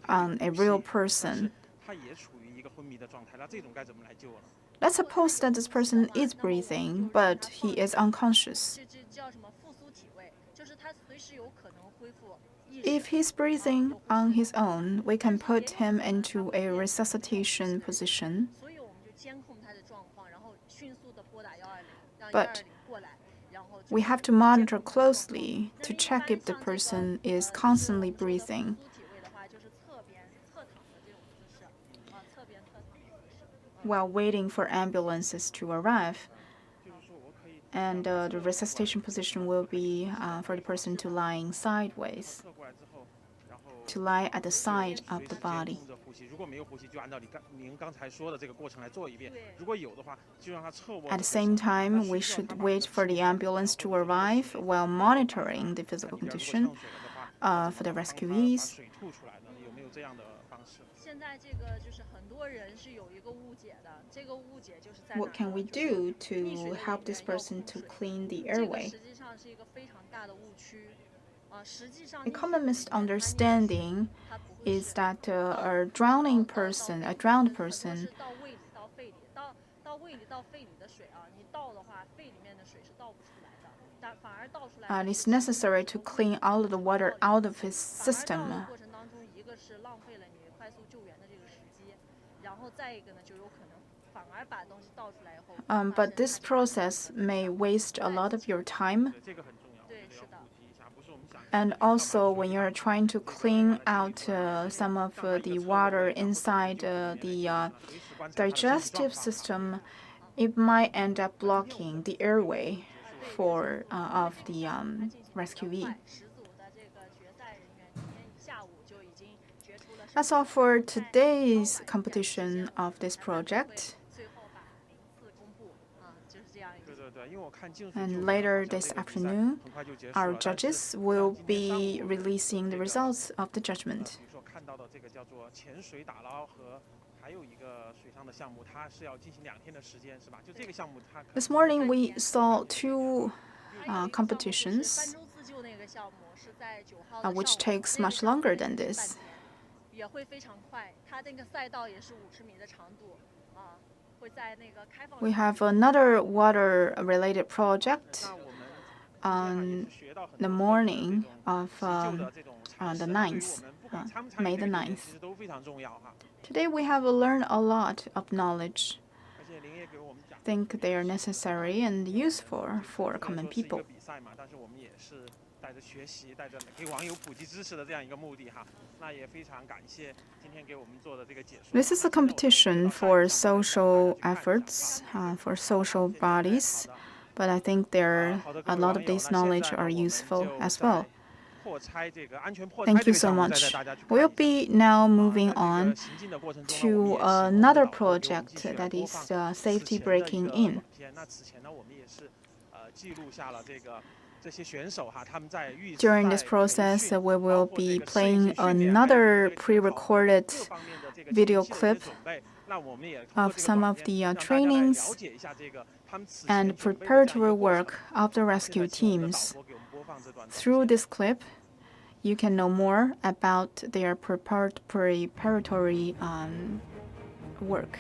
on a real person. 他也处于一个昏迷的状态，那这种该怎么来救呢？ Let's suppose that this person is breathing, but he is unconscious. 这叫什么复苏体位，就是他随时有可能恢复意识。 If he's breathing on his own, we can put him into a resuscitation position. 所以我们就监控他的状况，然后迅速的拨打120，让 But 120过来，然后 We have to monitor closely to check if the person is constantly breathing. 复苏体位的话，就是侧边侧躺的这种姿势，侧边侧躺的姿势。 while waiting for ambulances to arrive. 就是说我可以 And the resuscitation position will be for the person to lying sideways, 侧过来之后，然后 to lie at the side of the 随时监 body. 控着呼吸，如果没有呼吸，就按照您刚才说的这个过程来做一遍。如果有的话，就让他侧卧。 At the same time, we should wait for the ambulance to arrive while monitoring the physical condition for the rescuees. 水吐出来呢？有没有这样的方式？ 现在这个就是很多人是有一个误解的，这个误解就是在哪 What can we do to help this person to clean the 这个 airway? 实际上是一个非常大的误区。实际上 A common misunderstanding is that a drowned person 是到胃里到肺里，到胃里到肺里的水你倒的话，肺里面的水是倒不出来的，但反而倒出来。it's necessary to clean all of the water out of his system. 过程当中，一个是浪费了你快速救援的这个时机，然后再一个呢，就有可能反而把东西倒出来以后。But this process may waste a lot of your time. 这个很重要。对，是的。 And also, when you're trying to clean out some of the water inside the digestive system, it might end up blocking the airway of the rescuee. That's all for today's competition of this project. And later this afternoon, our judges will be releasing the results of the judgment. This morning we saw two competitions, which takes much longer than this. We have another water-related project on the morning of the 9th, May the 9th. Today we have learned a lot of knowledge. I think they are necessary and useful for common people. 带着学习、带着给网友普及知识的这样一个目的哈，那也非常感谢今天给我们做的这个解说。This is a competition for social efforts, for social bodies, but I think a lot of this knowledge are useful as well. Thank you so much. We'll be now moving on to another project that is safety breaking in. During this process, we will be playing another pre-recorded video clip of some of the trainings and preparatory work of the rescue teams. Through this clip, you can know more about their preparatory work.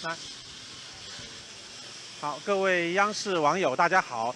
来，好，各位央视网友，大家好。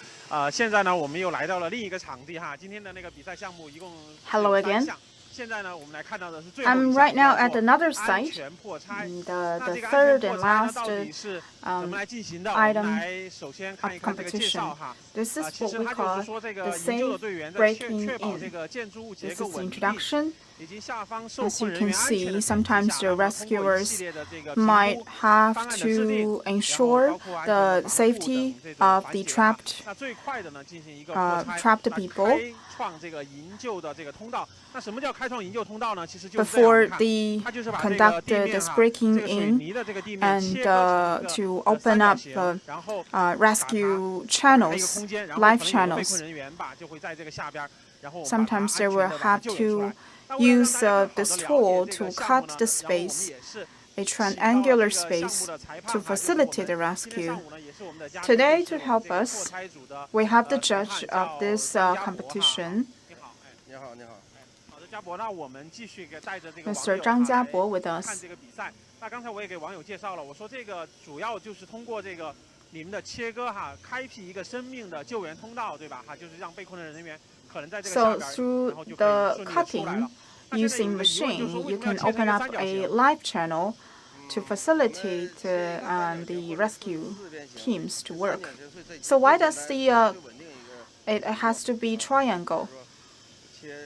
现在呢，我们又来到了另一个场地哈。今天的那个比赛项目一共Hello 有3 again. 项。现在呢，我们来看到的是最后一 I'm 项， right now 叫 at 做 another 安 site. 全破拆。 The 那这个安 third 全 and 破拆呢， last 到底是怎么来进行的？我们 item 来首先看一 of 看这个介绍 competition. 哈。 This is 其 what 实 we 它就是 call 说这 the 个营救的 safe 队员在 breaking 确保 in. 这个建筑物结 This 构 is 稳定， introduction. 以及下方受 As 困 you 人 can 员安全 see, 的前提 sometimes 下， the 然后通过一 rescuers 系列的这个评 might 估 have 方案的制定， to 然后 ensure 包括安全的 the 防护等 safety 这种 of 环 the 节哈。 trapped 那最快的呢，进行一个破拆， trapped 来 people 开创这个营救的这个通道。那什么叫开创营救通道呢？其实就是这样， before 看 they 它就是把这个 conduct 地 this 面哈， breaking 这个水 in 泥的这个地面 and 切割成一 to 个 open 三角 up 形，然后 rescue 打开一个 channels, 空间，然后 life 可能有个被困 channels. 人员吧，就会在这个下边，然后我们把它安 Sometimes 全 they will 的把它 have 救援出 to 来。那为了让 use 大家更好 this 的了 tool 解这 to 个项 cut 目呢， the 然后我们 space, 也是 a 请到了 triangular 这个项 space 目的裁 to 判哈，就是我 facilitate the 们今天 rescue. 上午呢也是我们的嘉宾， Today, 就 to 是我们 help 这个破 us, 拆组的 we have the 裁 judge 判 of 叫 this 张家博哈。 competition, 你好，哎，你好，你好。好的，家博，那我们继续带着这个网 Mr. 友张哈来家博 with 看 us. 这个比赛。那刚才我也给网友介绍了，我说这个主要就是通过这个你们的切割哈，开辟一个生命的救援通道，对吧？哈，就是让被困的人员可能在这个 So 下边， through 然后就可以 the 顺利的出来了。 cutting 那现在有 using 一个疑问，就是说 machine, 为 you 什么要 can 切成 open 一个 up 三角 a 形？ live channel to facilitate the rescue teams to work. So why does it has to be triangle?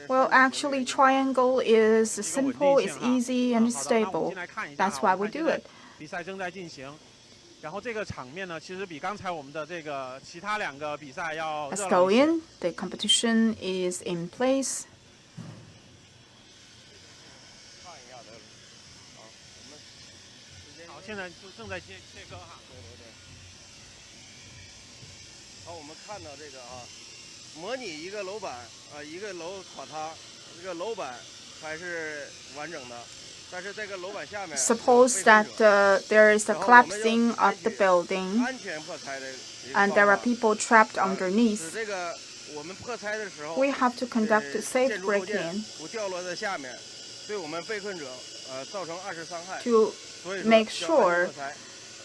Well, actually, triangle is simple, it's easy, and it's stable. That's why we do it. 比赛正在进行，然后这个场面呢，其实比刚才我们的这个其他2个比赛要 Let's 热 go 闹一些。 in. The competition is in place. 好，现在就正在切割哈。好，我们看到这个啊，模拟一个楼板一个楼垮塌，这个楼板还是完整的，但是这个楼板下面 Suppose that there is a collapsing of the building 安全破拆的一个 and 方 there are 法 people trapped 使 underneath. 这个我们破拆的时候 We have to conduct a safe 建筑构件 break-in 不掉落在下面，对我们被困者造成2次伤害。 to 所以说 make 叫 sure 安全破拆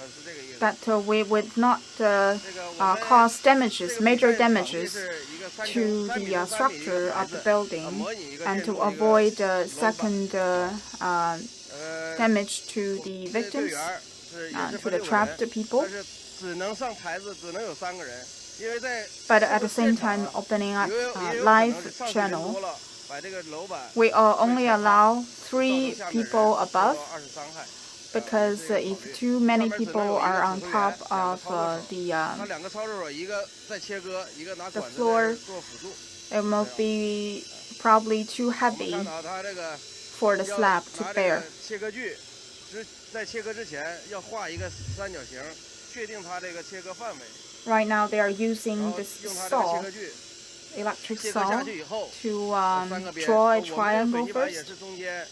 是这个意思。 that we would not 这个我们 cause 这 damages, 个 major 比赛场地 damages 是一个 to 3 the 米乘3米一 structure 个 of 台 the 子 building 模拟一个 and 建 to 筑一个 avoid 楼板 second damage to the 队 victims 员是也 and 是 to 分 the 6个 trapped 人， people. 但是只能上台子，只能有3个人，因为在 But at the 这个 same 现场 time, opening up 也有 a 可 live 能上去人 channel, 多了，把这个楼板 we only 会垮塌 allow 造 3成下面的人 people 受 above 到2次伤害。 because 这个 if 考虑 too many 上面只能 people 有一 are 个 on 指挥 top 员2 of 个操作手， the 他2个操作手，一个在切割，一个拿 the 管子 floor 在做辅助。 it will be probably too 我们 heavy 看到他这个 for the 要 slab to 拿这 bear. 个切割锯，在切割之前要画一个三角形，确定它这个切割范围。 Right now they are 然 using 后 this 用它这个切 saw, 割锯 electric 切割下 saw, 去以后， to 3个边。 draw 我 a 们这个水 triangle 泥板也 first 是中间，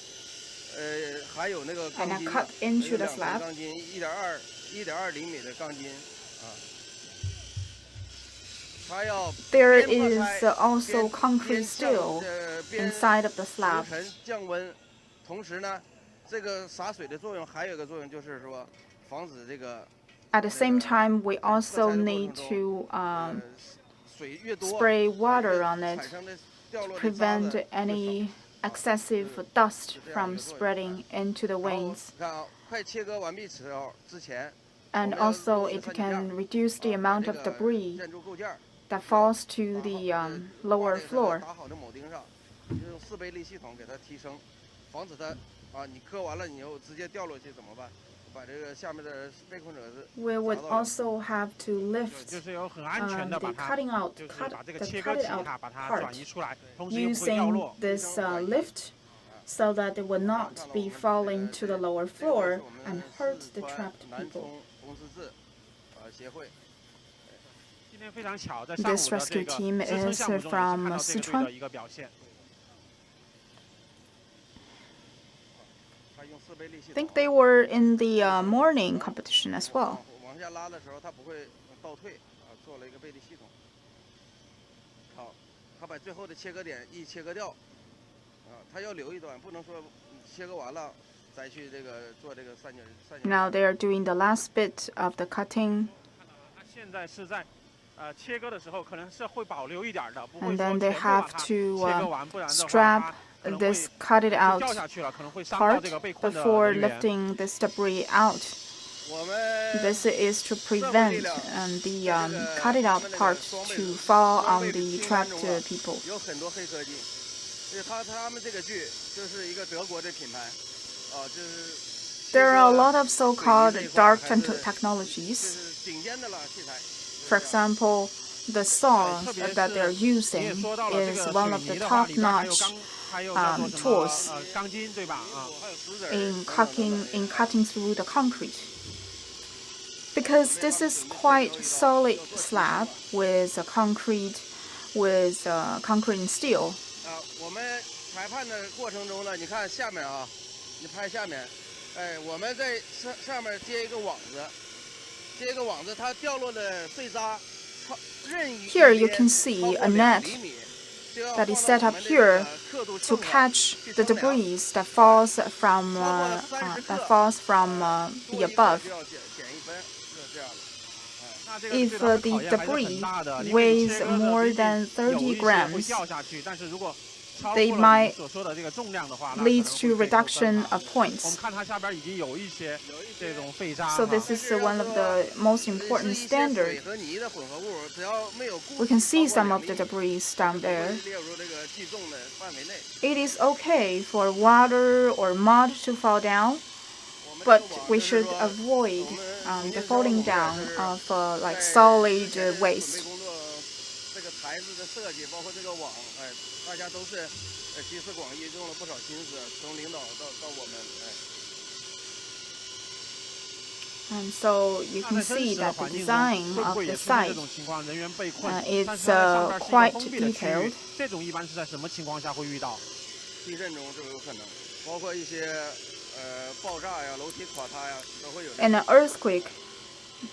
还有那个 and 钢筋， cut into 有 the 2层 slab. 钢筋，1.2厘米的钢筋啊。它要 There 边破 is 拆 also 边 concrete steel 边 inside of the 除 slab. 尘降温，同时呢，这个洒水的作用还有一个作用就是说，防止这个 At the same time, we also need to 水越多 spray water on it 产生的掉落的渣 prevent 子越少 any excessive dust from spreading into the 然后 wings. 你看啊，快切割完毕之前， And also, it can reduce the amount of 把这个 debris 建筑构件 that falls to the 挂 lower 在它 floor. 打好的铆钉上，就用4倍力系统给它提升，防止它你磕完了你又直接掉落去怎么办？把这个下面的被困者是 We would also have to lift 就是有很安全的 the 把它， cutting out, 就是 cut 把这个 the 切割 cut 器 it out 哈，把它 part 转移出来，同时又不会掉 using 落。 this lift so that it would not be falling to the lower floor and hurt the trapped 南 people. 充红十字协会。 今天非常巧，在上午 This 的这 rescue 个 team 支撑 is 项目中也是 from 看到这个队 Sichuan. 的一个表现。它用4倍力系 I 统 think they were in the morning competition as well. 往下拉的时候，它不会倒退做了一个倍力系统。好，它把最后的切割点一切割掉，它要留一段，不能说切割完了再去这个做这个散卷。Now they are doing the last bit of the cutting. 它现在是在切割的时候可能是会保留一点的，不会 And 说 then 全 they 部把 have 它 to 切割完，不然的话 strap 它可能 this 会 cut it out 掉下去了，可能会伤到 part 这个被困的 before 人员。 lifting this debris out. 我们 This is to prevent the cut it out part to fall on the trapped people. 有很多黑科技，他们这个剧就是一个德国的品牌，就是。There are a lot of so-called dark technologies. 顶尖的了器材。For example, the saw that they're using is one of the top-notch tools in cutting through the concrete. Because this is quite solid slab with concrete and steel. 我们裁判的过程中呢，你看下面啊，你拍下面，我们在上面接一个网子，它掉落的碎渣，任意。Here you can see a net that is set up here to catch the debris that falls from the above. If the debris weighs more than 30 grams, they might lead to reduction of points. So this is one of the most important standards. We can see some of the debris down there. It is okay for water or mud to fall down, but we should avoid the falling down of like solid waste. 牌子的设计，包括这个网，大家都是集思广益，用了不少心思，从领导到我们，And so you can see that the design of the site is quite detailed. 这种一般是在什么情况下会遇到？地震中就有可能，包括一些爆炸呀、楼梯垮塌呀，都会有。In an earthquake,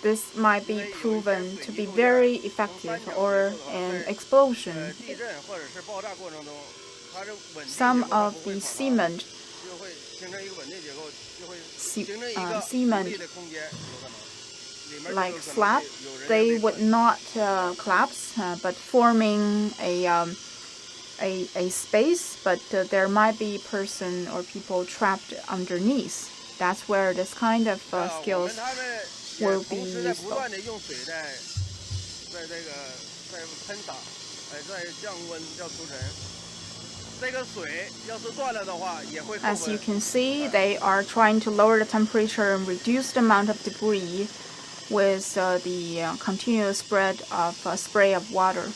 this might be proven to be very effective, or an explosion. Some of the cement like slab, they would not collapse, but forming a space, but there might be person or people trapped underneath. That's where this kind of skills will be useful. As you can see, they are trying to lower the temperature and reduce the amount of debris with the continuous spread of spray of water.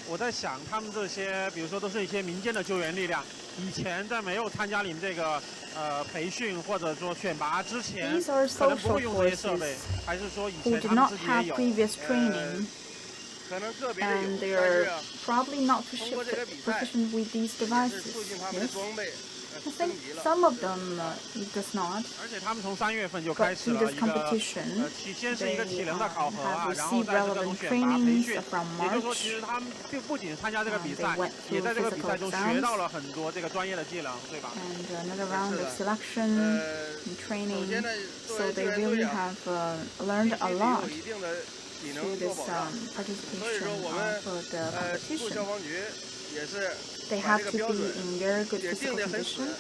我在想，他们这些，比如说都是一些民间的救援力量，以前在没有参加你们这个培训或者说选拔之前，可能不会用这些设备，还是说以前他们自己也有。 And they are probably not proficient with these devices. Yes. I think some of them it does not. 而且他们从3月份就开始了一个先是一个体能的考核啊，然后再是各种选拔培训。也就是说，其实他们不仅参加这个比赛，也在这个比赛中学到了很多这个专业的技能，对吧？ And another round of selection and training, so they really have learned a lot through this participation of the competition. They have to be in very good physical condition.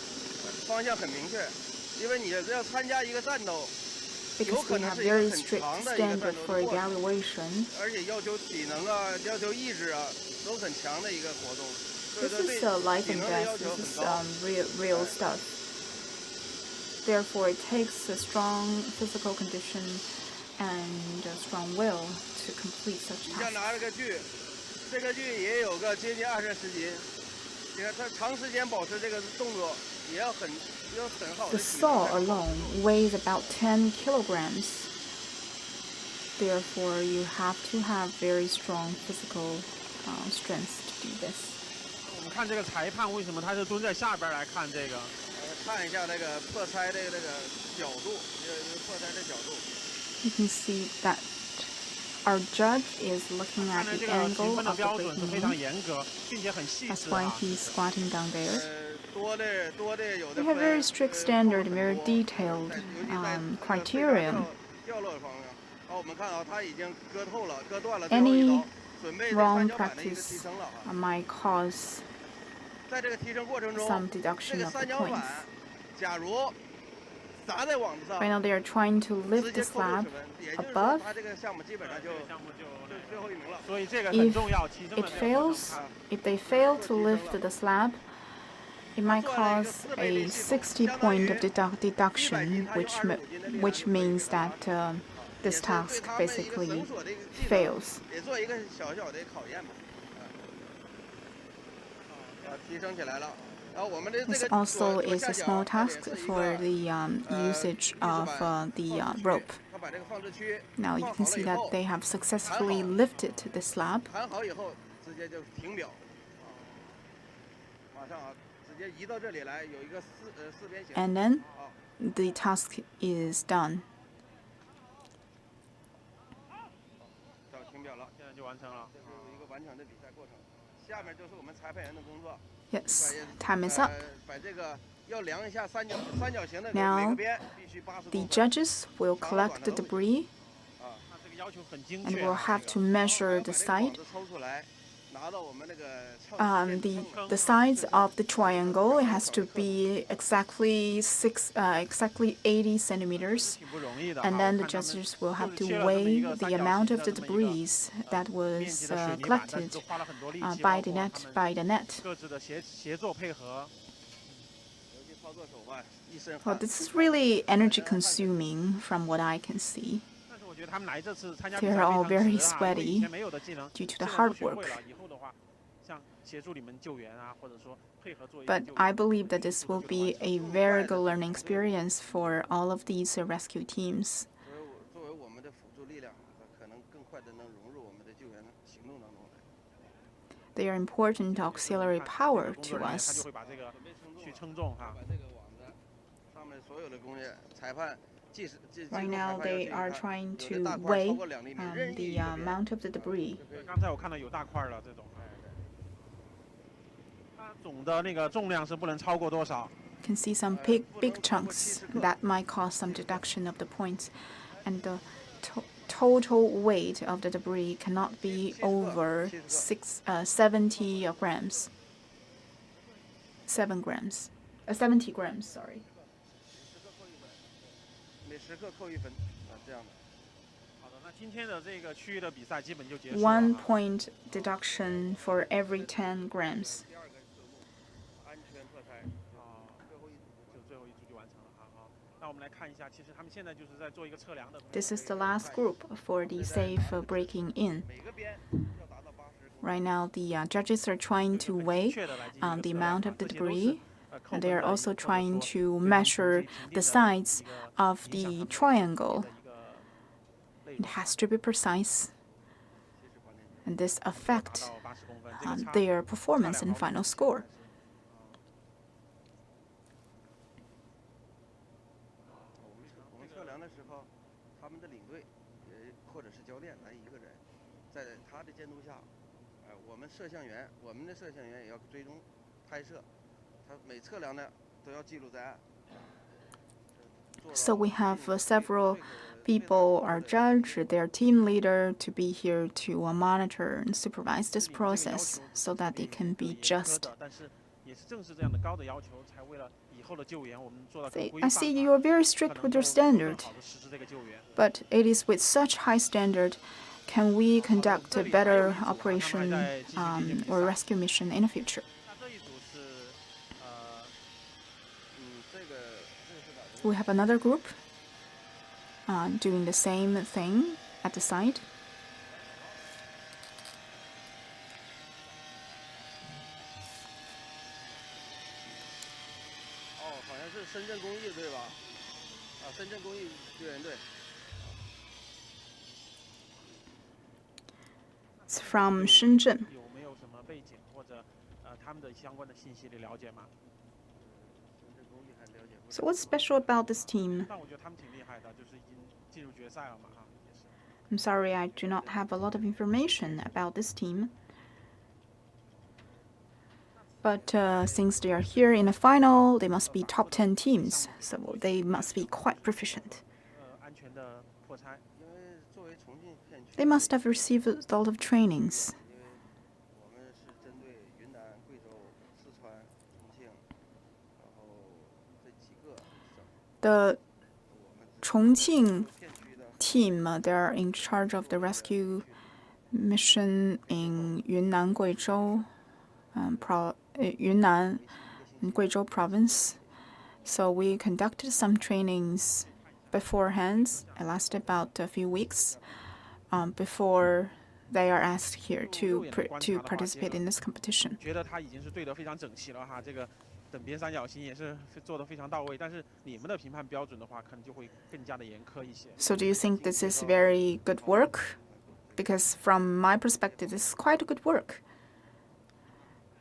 Because we have very strict standards for evaluation. This is life and death. This is real stuff. Therefore, it takes a strong physical condition and a strong will to complete such 你像 tasks. 拿着个锯，这个锯也有个接近20-30斤，你看它长时间保持这个动作，也要很好 The 的体 saw 能。 alone weighs about 10 kilograms. Therefore, you have to have very strong physical strength to do this. 我们看这个裁判为什么他是蹲在下边来看这个？看一下那个破拆的这个角度，破拆的角度。 You can see that our judge is looking 看 at 来这 the 个评 angle 分的 of the 标准是 breaking 非常 in. 严格，并且很细 That's 致 why 啊。 he's squatting down there. 多的有的 We have very strict standard, very 尤 detailed 其在 criteria. 掉落方面。我们看啊，他已经割透了，割断了。 Any 准备 wrong 三角板的一个提 practice 升了啊。 might cause 在这个提升过程中， some 这 deduction 个 of the 三角板 points. 假如砸在网子上， Right now, they are trying to 直 lift 接 the 扣60 slab 分，也就是说 above. 他这个项目基本上就最后一名了。所以这个很 If 重要，提升 it 的这个过程 fails, 看 if they fail to lift the slab, it might cause a 60-point of deduction, which means that this task basically fails. 也做一个小的考验嘛。提升起来了。然后我们的这 This 个 also 左 is a 下角 small 它也 task 是一 for 个 the usage of the rope. 它把这个放置区 Now you 放 can 好了 see 以 that 后， they have successfully lifted the slab. 盘好以后直接就停表。马上啊，直接移到这里来，有一个四边形。 And then the task is done. 到停表了，现在就完成了。这是一个完整的比赛过程。下面就是我们裁判员的工作。 Yes, time is up. 把这个要量一下三角形的 Now, 每个边必须80 The 度。 judges will collect the debris 他这个要求很精 and 确 will 啊。 have to measure the side. 抽出来，拿到我们那个 The sides of the triangle, it has to be exactly 80 centimeters. 挺不容易的啊。 And then 我 the 看他们 judges will have 就 to 切了这么一 weigh 个 the 三角 amount 形 of 的 the 这么一个 debris that 面 was 积的水泥板，但是 collected 都花了很多力气， by 包 the 括 net 他们 by the net. 各自的协作配合。 尤其操作手腕一身 Well, 汗。 this is really energy consuming from what I can see 但是我觉得他们来这次参加比 They 赛 are all 非常 very 值啊，因为以 sweaty 前没有的技能， due to 现 the 在 hard 都学会 work. 了。以后的话，像协助你们救援啊，或者说配合做一些 But 救 I 援。 believe that this will be a very good learning experience for all of these rescue teams. 作为我们的辅助力量，可能更快的能融入我们的救援行动当中来。 They are important auxiliary power 工 to 作人员他就 us. 会把这个去称重哈把。这个网子上面所有的工业裁判。 Right now, they are trying to weigh the amount of the debris. 刚才我看到有大块了，这种。它总的那个重量是不能超过多少？ You can see some big chunks that might cause some deduction of the points, and the total weight of the debris cannot be over 70 grams. 7 grams. 70 grams, sorry. 每10克扣1分这样的。 好的，那今天的这个区域的比赛基本就结束了。 1 point deduction for every 10 grams. 第二个科目，安全破拆。最后一组就完成了哈。好，那我们来看一下，其实他们现在就是在做一个测量的。 This is the last group for the safe breaking in. 每个边要达到80公。 Right now, the judges are trying to weigh the amount of the debris, and they are also trying to measure the sides of the triangle. It has to be precise, and this affects their performance and final score. 我们测量的时候，他们的领队或者是教练来一个人，在他的监督下，我们的摄像员也要追踪拍摄，他每测量的都要记录在案。 So we have several people, our judge, their team leader, to be here to monitor and supervise this process so that it can be just. I see you are very strict with your standard, but it is with such high standard can we conduct a better operation or rescue mission in the future. We have another group doing the same thing at the site. 是深圳公益队吧？深圳公益救援队。It's from Shenzhen. 有没有什么背景或者他们的相关的信息的了解吗？ So what's special about this team? 但我觉得他们挺厉害的，就是已经进入决赛了嘛，哈，也是。 I'm sorry, I do not have a lot of information about this team. But since they are here in the final, they must be top 10 teams, so they must be quite proficient. 安全的破拆。 因为作为重庆片区， They must have received a lot of trainings. 因为我们是针对云南、贵州、四川、重庆，然后这几个省， The 我们 Chongqing 片区的 team, they are in charge of the rescue mission in Yunnan, Guizhou, Yunnan and Guizhou province. So we conducted some trainings beforehand. It lasted about a few weeks before they are asked here to participate in this competition. 觉得他已经是对得非常整齐了哈，这个等边三角形也是做得非常到位。但是你们的评判标准的话，可能就会更加的严苛一些。 So do you think this is very good work? Because from my perspective, this is quite a good work.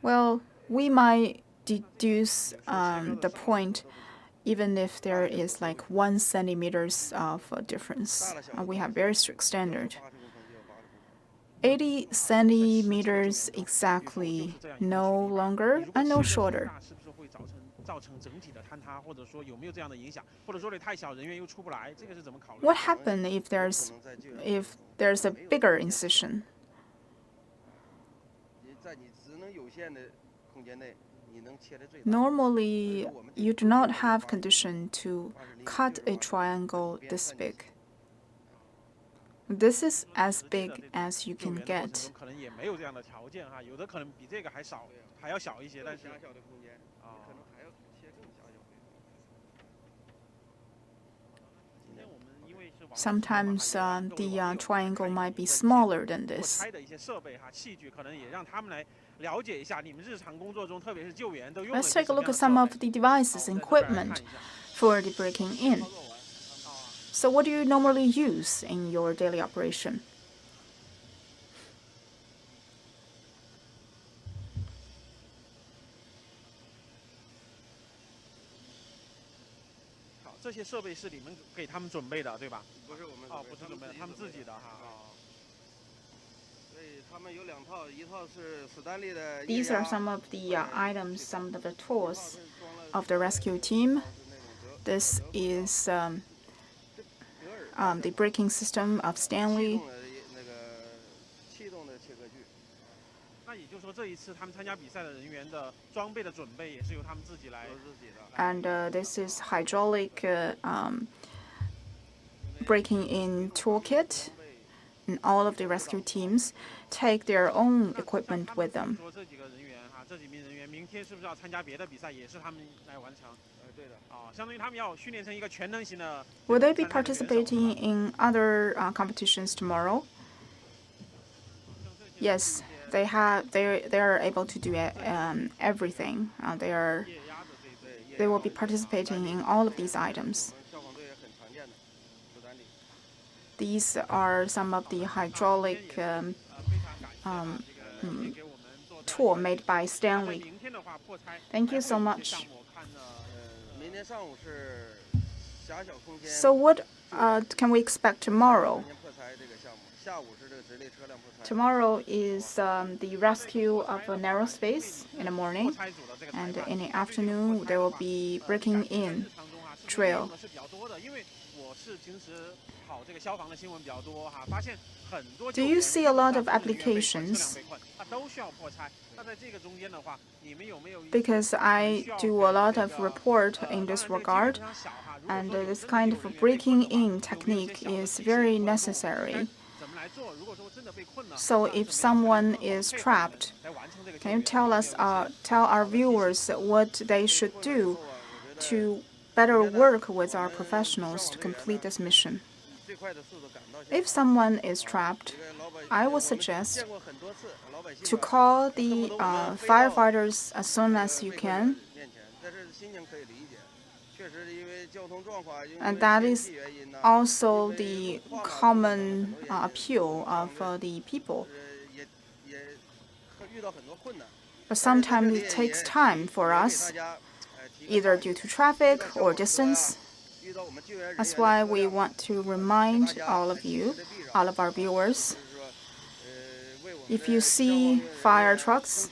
Well, we might deduce the point even if there is like 1 centimeters of difference. We have very strict standard. 80 centimeters exactly, no longer and no shorter. 是不是会造成整体的坍塌，或者说有没有这样的影响，或者说你太小，人员又出不来，这个是怎么考虑？ What happens if there's a bigger incision? 在你职能有限的空间内，你能切得最大。 Normally, you do not have condition to cut a triangle this big. This is as big as you can get. 可能也没有这样的条件哈，有的可能比这个还少，还要小一些，但是狭小的空间，可能还要切更狭小。 Sometimes the triangle might be smaller than this. 拆的一些设备哈、器具，可能也让他们来了解一下你们日常工作中，特别是救援都用。 Let's take a look at some of the devices and equipment for the breaking in. So what do you normally use in your daily operation? 好，这些设备是你们给他们准备的，对吧？不是我们不是准备的，他们自己的哈。所以他们有2套，一套是史丹利的。 These are some of the items, some of the tools of the rescue team. This is the braking system of Stanley. 那个气动的切割具。那也就是说，这一次他们参加比赛的人员的装备的准备也是由他们自己来。 And this is hydraulic braking in toolkit. And all of the rescue teams take their own equipment with them. 说这几个人员哈，这几名人员明天是不是要参加别的比赛，也是他们来完成？对的。相当于他们要训练成一个全能型的。 Will they be participating in other competitions tomorrow? Yes, they are able to do everything. They will be participating in all of these items. These are some of the hydraulic tool made by Stanley. Thank you so much. So what can we expect tomorrow? Tomorrow is the rescue of a narrow space in the morning, and in the afternoon there will be breaking in drill. Do you see a lot of applications? Because I do a lot of report in this regard, and this kind of breaking in technique is very necessary. So if someone is trapped, can you tell our viewers what they should do to better work with our professionals to complete this mission? If someone is trapped, I would suggest to call the firefighters as soon as you can. And that is also the common appeal of the people. But sometimes it takes time for us, either due to traffic or distance. That's why we want to remind all of you, all of our viewers, if you see fire trucks,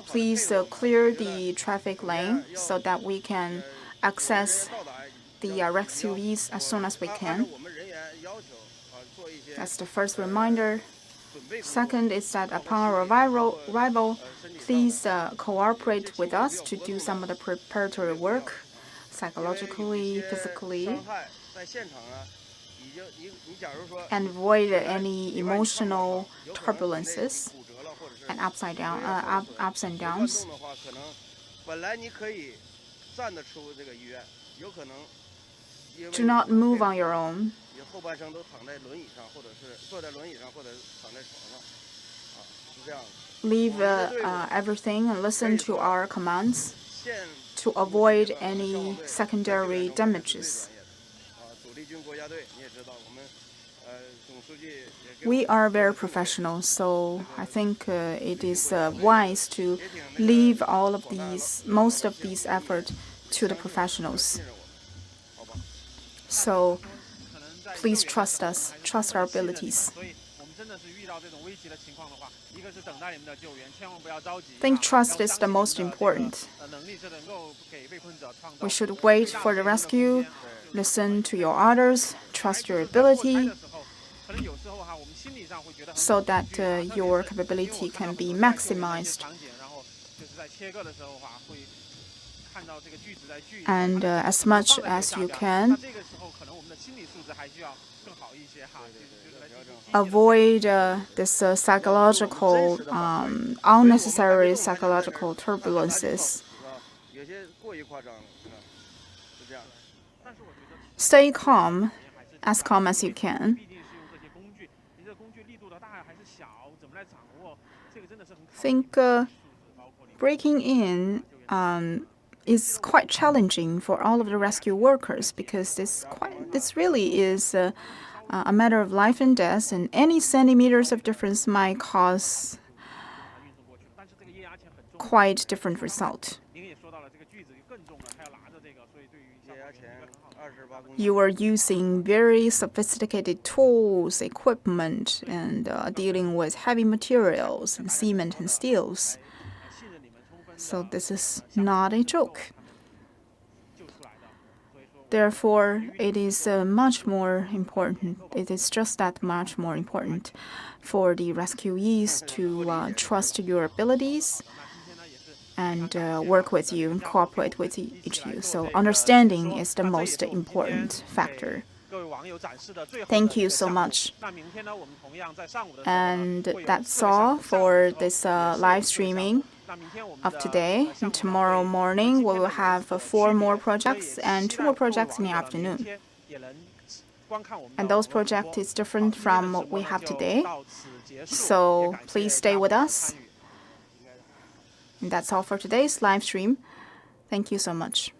please clear the traffic lane so that we can access the rescuees as soon as we can. That's the first reminder. Second is that upon our arrival, please cooperate with us to do some of the preparatory work, psychologically, physically, and avoid any emotional turbulences and ups and downs. Do not move on your own. Leave everything and listen to our commands to avoid any secondary damages. We are very professional, so I think it is wise to leave most of these efforts to the professionals. So please trust us, trust our abilities. I think trust is the most important. We should wait for the rescue, listen to your orders, trust your ability, so that your capability can be maximized. And as much as you can, avoid this unnecessary psychological turbulences. Stay calm as you can. I think breaking in is quite challenging for all of the rescue workers because this really is a matter of life and death, and any centimeters of difference might cause quite different result. You are using very sophisticated tools, equipment, and dealing with heavy materials and cement and steels. So this is not a joke. Therefore, it is much more important. It is just that much more important for the rescuees to trust your abilities and work with you and cooperate with each of you. So understanding is the most important factor. Thank you so much. And that's all for this live streaming of today. And tomorrow morning, we will have 4 more projects and 2 more projects in the afternoon. And those projects is different from what we have today. So please stay with us. And that's all for today's live stream. Thank you so much.